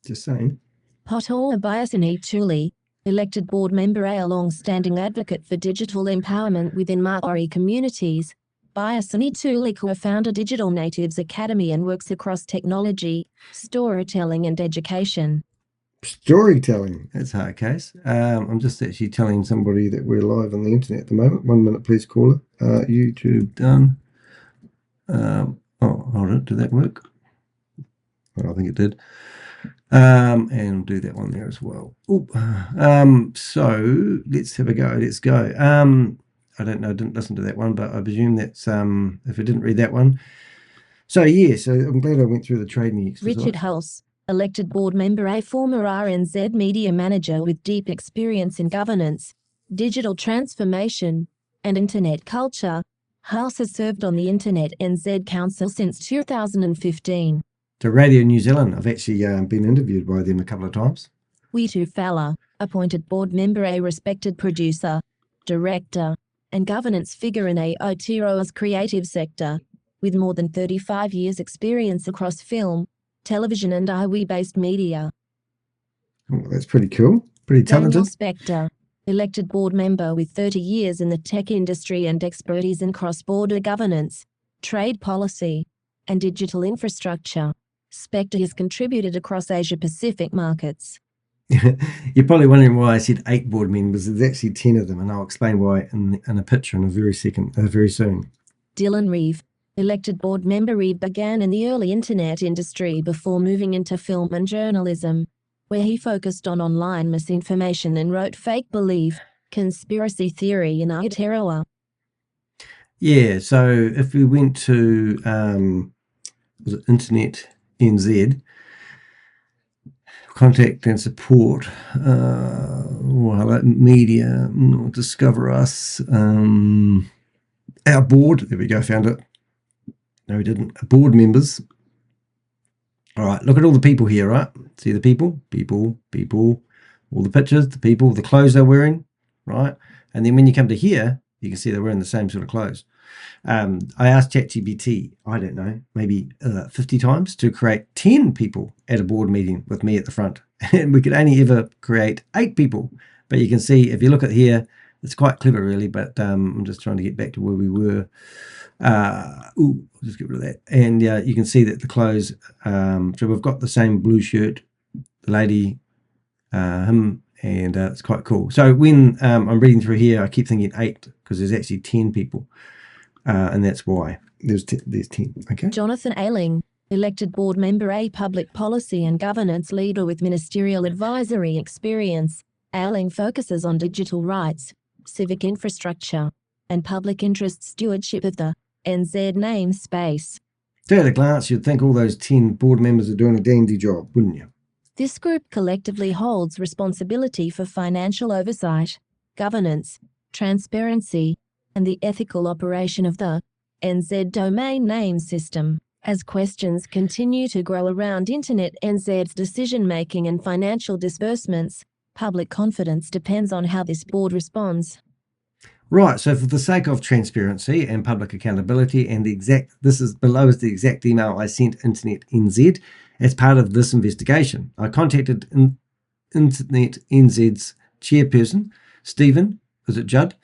Just saying. Pothole Abiasini Tuli, elected board member, a long-standing advocate for digital empowerment within Maori communities. Biasini Tuli co-founded Digital Natives Academy and works across technology, storytelling and education. Storytelling. That's a hard case. I'm just actually telling somebody that we're live on the internet at the moment. 1 minute, please, caller. YouTube done. Oh, hold on. Did that work? Well, I think it did. And do that one there as well. So let's have a go. Let's go. I don't know. I didn't listen to that one, but I presume that's if I didn't read that one. So yeah, so I'm glad I went through the training exercise. Richard Hulse, elected board member, a former RNZ media manager with deep experience in governance, digital transformation, and internet culture. Hulse has served on the InternetNZ Council since 2015. To Radio New Zealand, I've actually been interviewed by them a couple of times. Witu Fowler, appointed board member, a respected producer, director, and governance figure in Aotearoa's creative sector, with more than 35 years' experience across film, television and iwi-based media. Oh, that's pretty cool. Pretty talented. Daniel Spector, elected board member with 30 years in the tech industry and expertise in cross-border governance, trade policy, and digital infrastructure. Spector has contributed across Asia-Pacific markets. You're probably wondering why I said 8 board members. There's actually 10 of them, and I'll explain why in a picture in very soon. Dylan Reeve, elected board member. Reeve began in the early internet industry before moving into film and journalism, where he focused on online misinformation and wrote Fake Believe, Conspiracy Theory in Aotearoa. Yeah, so if we went to was it InternetNZ, contact and support, media, discover us, our board, there we go, found it. No, we didn't. Board members. All right, look at all the people here, right? See the people, all the pictures, the people, the clothes they're wearing, right? And then when you come to here, you can see they're wearing the same sort of clothes. I asked ChatGPT, I don't know, maybe 50 times to create 10 people at a board meeting with me at the front. And we could only ever create 8 people. But you can see, if you look at here, it's quite clever, really. But I'm just trying to get back to where we were. I'll just get rid of that. And you can see that the clothes, so we've got the same blue shirt, the lady, him, and it's quite cool. So when I'm reading through here, I keep thinking 8 because there's actually 10 people. And that's why there's 10. Okay. Jonathan Ailing, elected board member, a public policy and governance leader with ministerial advisory experience. Ailing focuses on digital rights, civic infrastructure, and public interest stewardship of the NZ namespace. So at a glance, you'd think all those 10 board members are doing a dandy job, wouldn't you? This group collectively holds responsibility for financial oversight, governance, transparency, and the ethical operation of the NZ domain name system. As questions continue to grow around InternetNZ's decision-making and financial disbursements, public confidence depends on how this board responds. Right, so for the sake of transparency and public accountability, and this is below is the exact email I sent InternetNZ as part of this investigation. I contacted InternetNZ's chairperson, Stephen, is it Judd?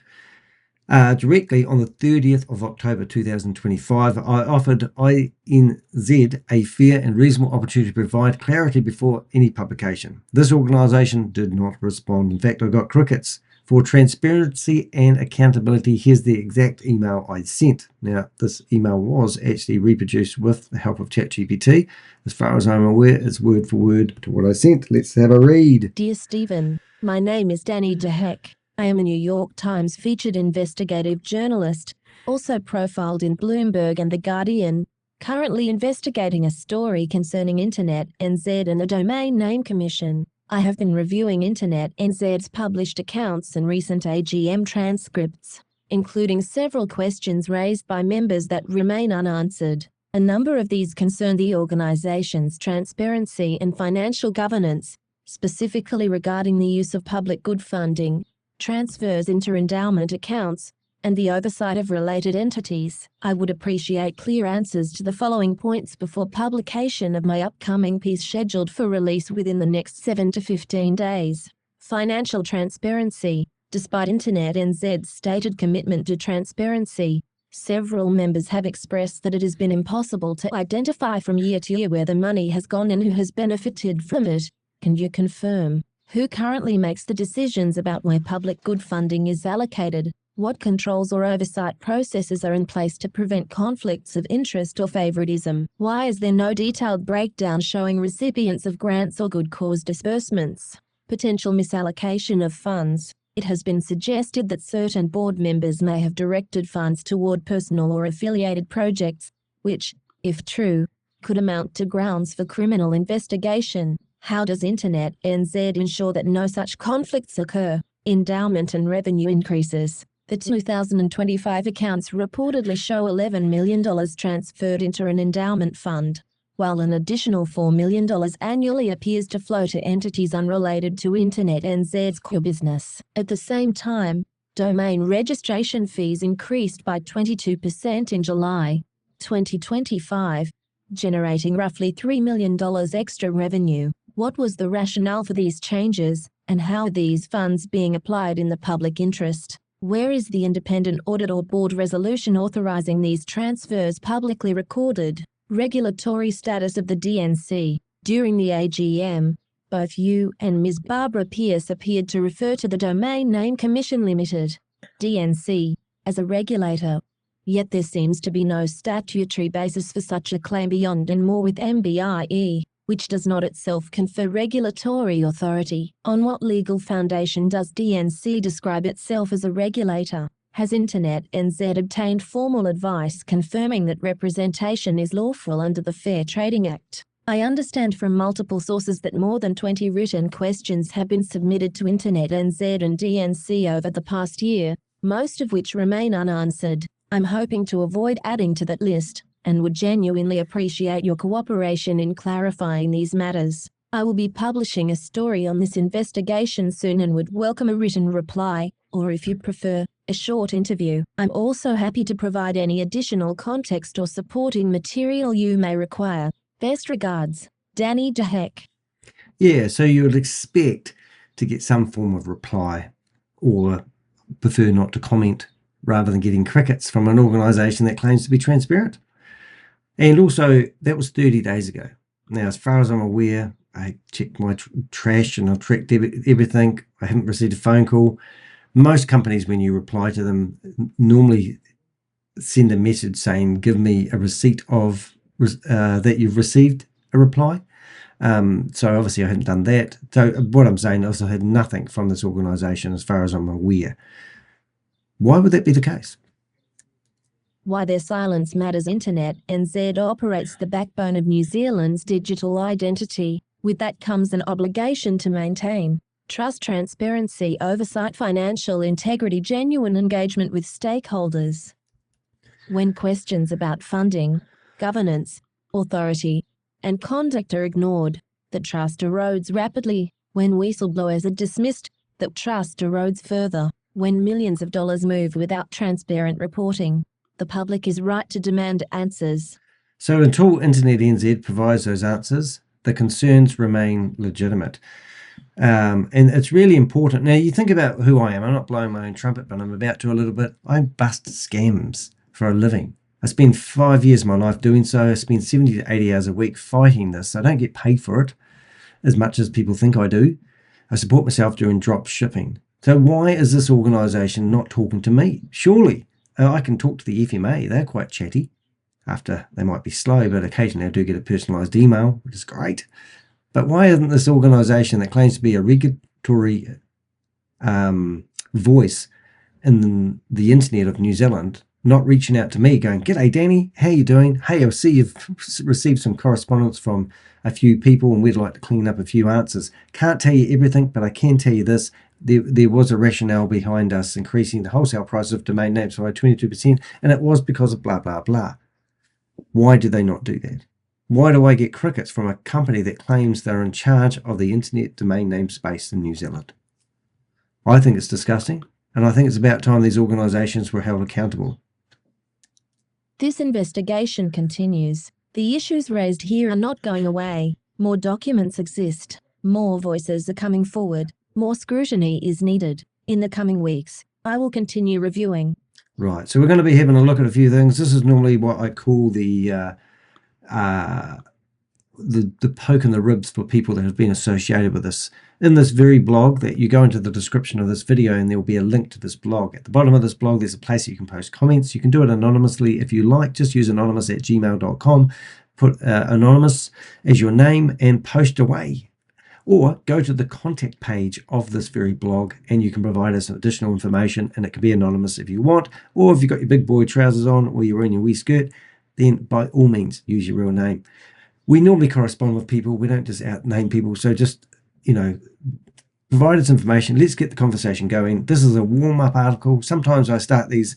Directly on the 30th of October 2025, I offered INZ a fair and reasonable opportunity to provide clarity before any publication. This organisation did not respond. In fact, I got crickets. For transparency and accountability, here's the exact email I sent. Now, this email was actually reproduced with the help of ChatGPT. As far as I'm aware, it's word for word to what I sent. Let's have a read. Dear Stephen, my name is Danny DeHeck. I am a New York Times featured investigative journalist, also profiled in Bloomberg and The Guardian, currently investigating a story concerning InternetNZ and the Domain Name Commission. I have been reviewing InternetNZ's published accounts and recent AGM transcripts, including several questions raised by members that remain unanswered. A number of these concern the organization's transparency and financial governance, specifically regarding the use of public good funding, transfers into endowment accounts, and the oversight of related entities. I would appreciate clear answers to the following points before publication of my upcoming piece scheduled for release within the next 7 to 15 days. Financial transparency. Despite InternetNZ's stated commitment to transparency, several members have expressed that it has been impossible to identify from year to year where the money has gone and who has benefited from it. Can you confirm who currently makes the decisions about where public good funding is allocated? What controls or oversight processes are in place to prevent conflicts of interest or favoritism? Why is there no detailed breakdown showing recipients of grants or good cause disbursements? Potential misallocation of funds. It has been suggested that certain board members may have directed funds toward personal or affiliated projects, which, if true, could amount to grounds for criminal investigation. How does InternetNZ ensure that no such conflicts occur? Endowment and revenue increases. The 2025 accounts reportedly show $11 million transferred into an endowment fund, while an additional $4 million annually appears to flow to entities unrelated to InternetNZ's core business. At the same time, domain registration fees increased by 22% in July 2025, generating roughly $3 million extra revenue. What was the rationale for these changes, and how are these funds being applied in the public interest? Where is the independent audit or board resolution authorizing these transfers publicly recorded? Regulatory status of the DNC. During the AGM, both you and Ms. Barbara Pierce appeared to refer to the Domain Name Commission Limited, DNC, as a regulator. Yet there seems to be no statutory basis for such a claim beyond and more with MBIE, which does not itself confer regulatory authority. On what legal foundation does DNC describe itself as a regulator? Has InternetNZ obtained formal advice confirming that representation is lawful under the Fair Trading Act? I understand from multiple sources that more than 20 written questions have been submitted to InternetNZ and DNC over the past year, most of which remain unanswered. I'm hoping to avoid adding to that list, and would genuinely appreciate your cooperation in clarifying these matters. I will be publishing a story on this investigation soon and would welcome a written reply, or if you prefer, a short interview. I'm also happy to provide any additional context or supporting material you may require. Best regards, Danny DeHeck. Yeah, so you would expect to get some form of reply, or prefer not to comment, rather than getting crickets from an organisation that claims to be transparent. And also, that was 30 days ago. Now, as far as I'm aware, I checked my trash and I've tracked everything. I haven't received a phone call. Most companies, when you reply to them, normally send a message saying, give me a receipt of that you've received a reply. So obviously I hadn't done that. So what I'm saying is I had nothing from this organisation as far as I'm aware. Why would that be the case? Why their silence matters. InternetNZ operates the backbone of New Zealand's digital identity. With that comes an obligation to maintain trust, transparency, oversight, financial integrity, genuine engagement with stakeholders. When questions about funding, governance, authority, and conduct are ignored, the trust erodes rapidly. When whistleblowers are dismissed, the trust erodes further. When millions of dollars move without transparent reporting, the public is right to demand answers. So until InternetNZ provides those answers, the concerns remain legitimate. And it's really important. Now, you think about who I am. I'm not blowing my own trumpet, but I'm about to a little bit. I bust scams for a living. I spend 5 years of my life doing so. I spend 70 to 80 hours a week fighting this. I don't get paid for it as much as people think I do. I support myself doing drop shipping. So why is this organisation not talking to me? Surely I can talk to the FMA. They're quite chatty. After they might be slow, but occasionally I do get a personalised email, which is great. But why isn't this organisation that claims to be a regulatory voice in the internet of New Zealand not reaching out to me going, g'day Danny, how you doing? Hey, I see you've received some correspondence from a few people and we'd like to clean up a few answers. Can't tell you everything, but I can tell you this. There was a rationale behind us increasing the wholesale price of domain names by 22%, and it was because of blah, blah, blah. Why do they not do that? Why do I get crickets from a company that claims they're in charge of the internet domain name space in New Zealand? I think it's disgusting, and I think it's about time these organisations were held accountable. This investigation continues. The issues raised here are not going away. More documents exist. More voices are coming forward. More scrutiny is needed. In the coming weeks, I will continue reviewing. Right, so we're going to be having a look at a few things. This is normally what I call the the poke in the ribs for people that have been associated with this. In this very blog, that you go into the description of this video and there will be a link to this blog. At the bottom of this blog, there's a place you can post comments. You can do it anonymously if you like. Just use anonymous@gmail.com. Put anonymous as your name and post away. Or go to the contact page of this very blog and you can provide us additional information, and it can be anonymous if you want. Or if you've got your big boy trousers on or you're wearing your wee skirt, then by all means use your real name. We normally correspond with people. We don't just out-name people. So just, provide us information. Let's get the conversation going. This is a warm-up article. Sometimes I start these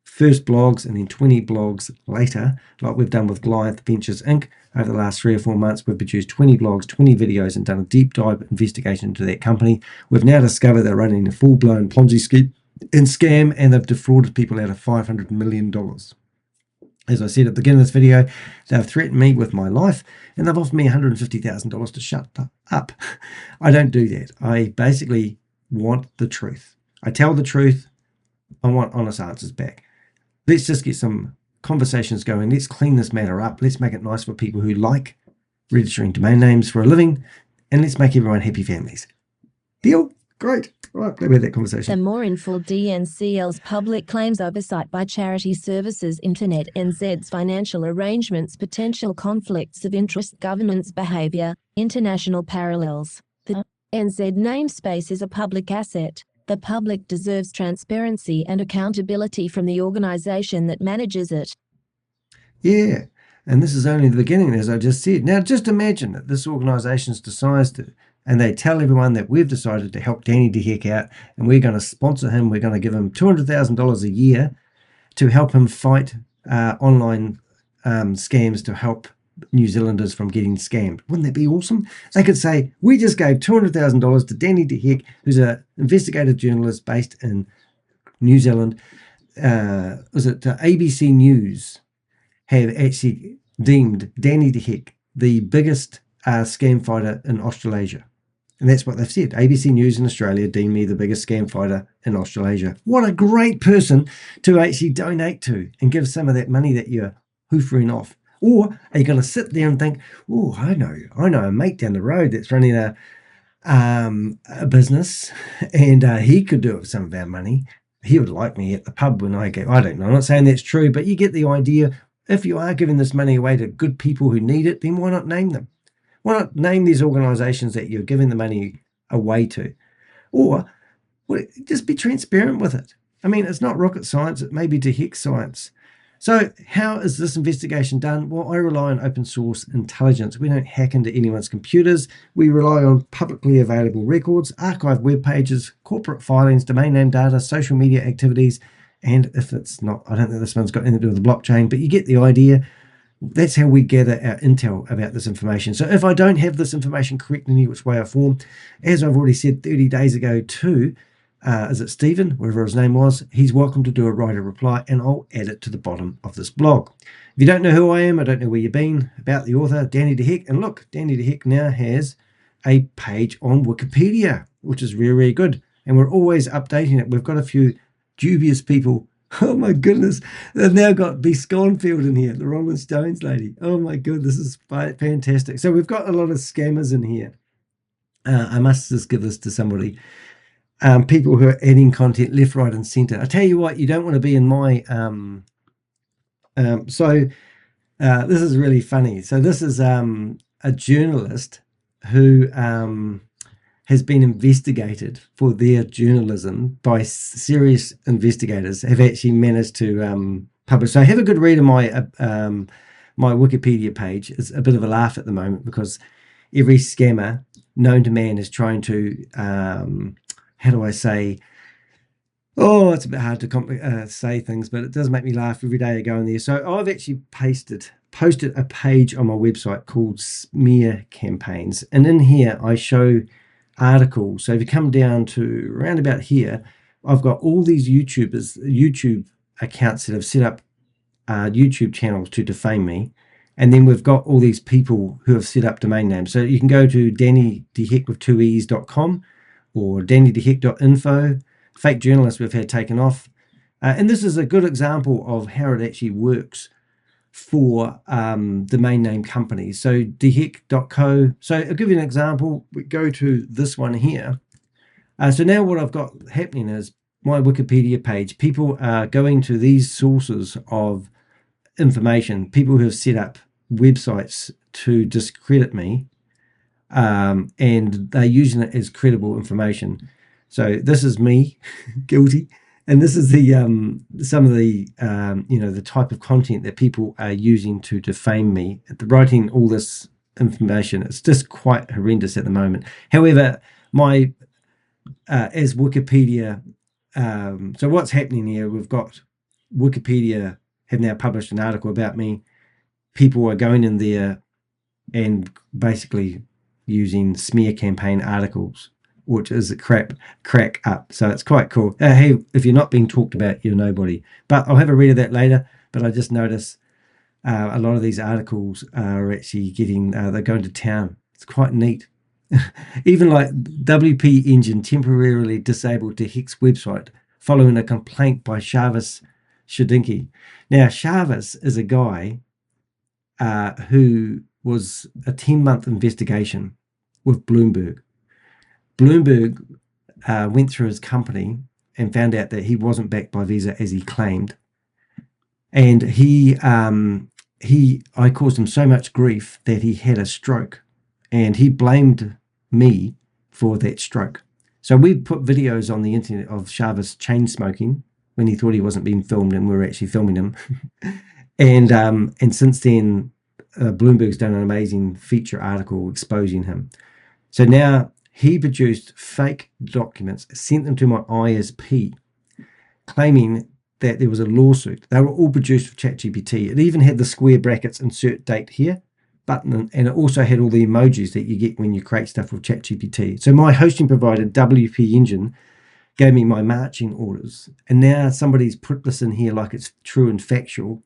first blogs and then 20 blogs later, like we've done with Goliath Ventures Inc. Over the last 3 or 4 months, we've produced 20 blogs, 20 videos, and done a deep dive investigation into that company. We've now discovered they're running a full-blown Ponzi scheme and scam, and they've defrauded people out of $500 million. As I said at the beginning of this video, they've threatened me with my life, and they've offered me $150,000 to shut up. I don't do that. I basically want the truth. I tell the truth. I want honest answers back. Let's just get some conversations going. Let's clean this matter up. Let's make it nice for people who like registering domain names for a living, and let's make everyone happy families. Deal? Great. Right, glad we had that conversation. The more in full DNCL's public claims oversight by charity services, InternetNZ's financial arrangements, potential conflicts of interest, governance behaviour, international parallels. The NZ namespace is a public asset. The public deserves transparency and accountability from the organisation that manages it. Yeah, and this is only the beginning, as I just said. Now, just imagine that this organisation decides to, and they tell everyone that we've decided to help Danny de Heck out, and we're going to sponsor him. We're going to give him $200,000 a year to help him fight online scams, to help New Zealanders from getting scammed. Wouldn't that be awesome? They could say, we just gave $200,000 to Danny de Heck, who's an investigative journalist based in New Zealand. Was it ABC News have actually deemed Danny de Heck the biggest scam fighter in Australasia. And that's what they've said. ABC News in Australia deemed me the biggest scam fighter in Australasia. What a great person to actually donate to and give some of that money that you're hoofering off. Or are you going to sit there and think, oh, I know a mate down the road that's running a business, and he could do it with some of our money. He would like me at the pub when I go. I don't know. I'm not saying that's true, but you get the idea. If you are giving this money away to good people who need it, then why not name them? Why not name these organisations that you're giving the money away to? Or just be transparent with it. I mean, it's not rocket science. It may be de Heck science. So how is this investigation done? Well, I rely on open source intelligence. We don't hack into anyone's computers. We rely on publicly available records, archived web pages, corporate filings, domain name data, social media activities, and if it's not, I don't think this one's got anything to do with the blockchain, but you get the idea. That's how we gather our intel about this information. So if I don't have this information correct in any which way or form, as I've already said 30 days ago to, is it Stephen, whatever his name was, he's welcome to do a write a reply, and I'll add it to the bottom of this blog. If you don't know who I am, I don't know where you've been, about the author, Danny de Heck, and look, Danny de Heck now has a page on Wikipedia, which is really, really good, and we're always updating it. We've got a few dubious people. Oh my goodness, they've now got B. Sconfield in here, the Rolling Stones lady. Oh my god, this is fantastic. So we've got a lot of scammers in here. I must just give this to somebody. People who are adding content left, right, and centre. I tell you what, you don't want to be in my... this is really funny. So this is a journalist who has been investigated for their journalism by serious investigators, have actually managed to publish. So have a good read of my my Wikipedia page. It's a bit of a laugh at the moment because every scammer known to man is trying to... how do I say? Oh, it's a bit hard to say things, but it does make me laugh every day I go in there. So I've actually posted a page on my website called Smear Campaigns. And in here, I show articles. So if you come down to around about here, I've got all these YouTube accounts that have set up YouTube channels to defame me. And then we've got all these people who have set up domain names. So you can go to DannyDeHeck.com or DannyDeHeck.info. Fake journalists we've had taken off. And this is a good example of how it actually works for domain name companies. So deheck.co. So I'll give you an example. We go to this one here. So now what I've got happening is my Wikipedia page. People are going to these sources of information, people who have set up websites to discredit me, and they're using it as credible information. So this is me, guilty, and this is the some of the the type of content that people are using to defame me. Writing all this information, it's just quite horrendous at the moment. However, my as Wikipedia, so what's happening here? We've got Wikipedia have now published an article about me. People are going in there and basically using smear campaign articles, which is a crack up. So it's quite cool. Hey, if you're not being talked about, you're nobody. But I'll have a read of that later. But I just noticed a lot of these articles are actually getting, they're going to town. It's quite neat. Even like WP Engine temporarily disabled DeHeck's website following a complaint by Shavis Shadinki. Now, Shavis is a guy who was a 10-month investigation with Bloomberg. Bloomberg went through his company and found out that he wasn't backed by Visa as he claimed. And I caused him so much grief that he had a stroke, and he blamed me for that stroke. So we put videos on the internet of Shavis chain smoking when he thought he wasn't being filmed, and we were actually filming him. And since then, Bloomberg's done an amazing feature article exposing him. So now he produced fake documents, sent them to my ISP, claiming that there was a lawsuit. They were all produced with ChatGPT. It even had the square brackets, insert date here, button, and it also had all the emojis that you get when you create stuff with ChatGPT. So my hosting provider, WP Engine, gave me my marching orders. And now somebody's put this in here like it's true and factual.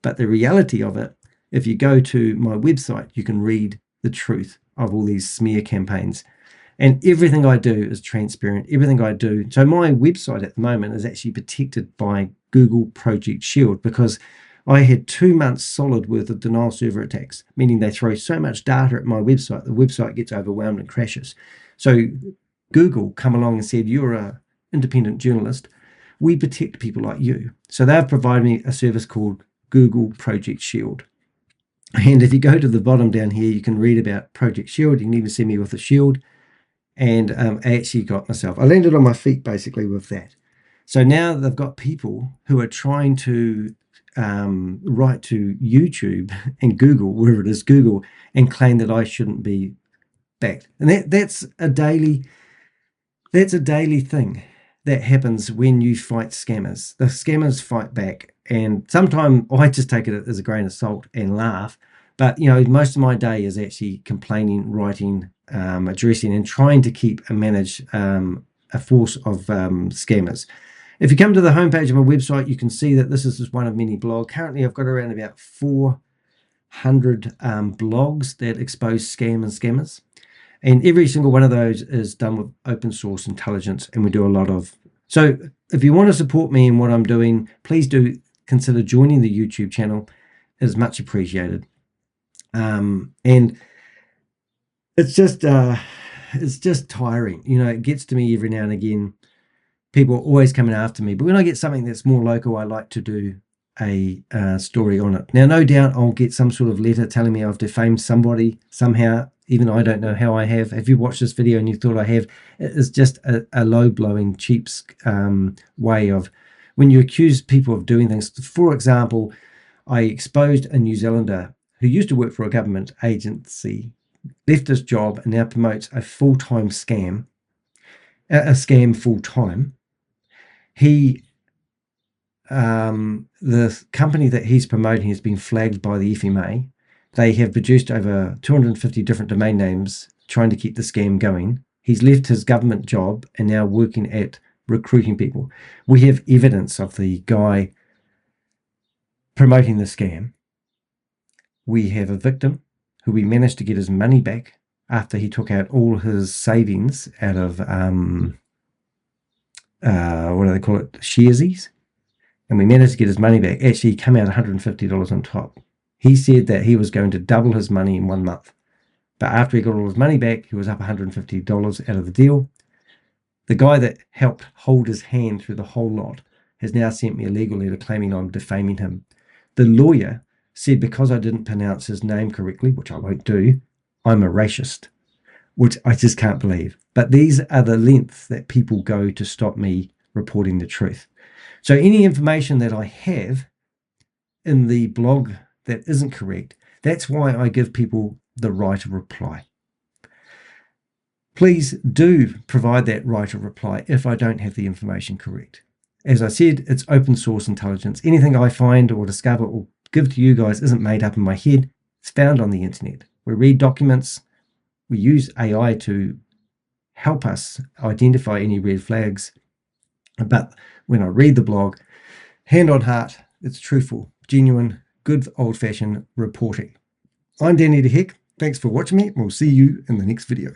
But the reality of it, if you go to my website, you can read the truth of all these smear campaigns. And everything I do is transparent, everything I do. So my website at the moment is actually protected by Google Project Shield, because I had 2 months solid worth of denial server attacks, meaning they throw so much data at my website, the website gets overwhelmed and crashes. So Google come along and said, you're an independent journalist, we protect people like you. So they've provided me a service called Google Project Shield. And if you go to the bottom down here, you can read about Project Shield. You can even see me with a shield. And I actually got myself, I landed on my feet basically with that. So now they've got people who are trying to write to YouTube and Google, wherever it is, Google, and claim that I shouldn't be backed. And that's a daily thing that happens when you fight scammers. The scammers fight back, and sometimes I just take it as a grain of salt and laugh. But most of my day is actually complaining, writing, addressing, and trying to keep and manage a force of scammers. If you come to the homepage of my website, you can see that this is just one of many blogs. Currently, I've got around about 400 blogs that expose scam and scammers. And every single one of those is done with open source intelligence, and we do a lot of. So if you want to support me in what I'm doing, please do consider joining the YouTube channel. It is much appreciated. And it's just tiring. It gets to me every now and again. People are always coming after me, but when I get something that's more local, I like to do a story on it. Now, no doubt I'll get some sort of letter telling me I've defamed somebody somehow. Even I don't know how I have. If you watched this video and you thought I have, it is just a low-blowing, cheap way of when you accuse people of doing things. For example, I exposed a New Zealander who used to work for a government agency, left his job, and now promotes a full-time scam, a scam full-time. The company that he's promoting has been flagged by the FMA. They have produced over 250 different domain names trying to keep the scam going. He's left his government job and now working at recruiting people. We have evidence of the guy promoting the scam. We have a victim who we managed to get his money back after he took out all his savings out of, what do they call it, Sharesies. and we managed to get his money back. Actually, he came out $150 on top. He said that he was going to double his money in 1 month. But after he got all his money back, he was up $150 out of the deal. The guy that helped hold his hand through the whole lot has now sent me a legal letter claiming I'm defaming him. The lawyer said because I didn't pronounce his name correctly, which I won't do, I'm a racist, which I just can't believe. But these are the lengths that people go to stop me reporting the truth. So any information that I have in the blog that isn't correct, that's why I give people the right of reply. Please do provide that right of reply if I don't have the information correct. As I said, it's open source intelligence. Anything I find or discover or give to you guys isn't made up in my head. It's found on the internet. We read documents. We use AI to help us identify any red flags. But when I read the blog, hand on heart, it's truthful, genuine, good old-fashioned reporting. I'm Danny the Heck. Thanks for watching me. We'll see you in the next video.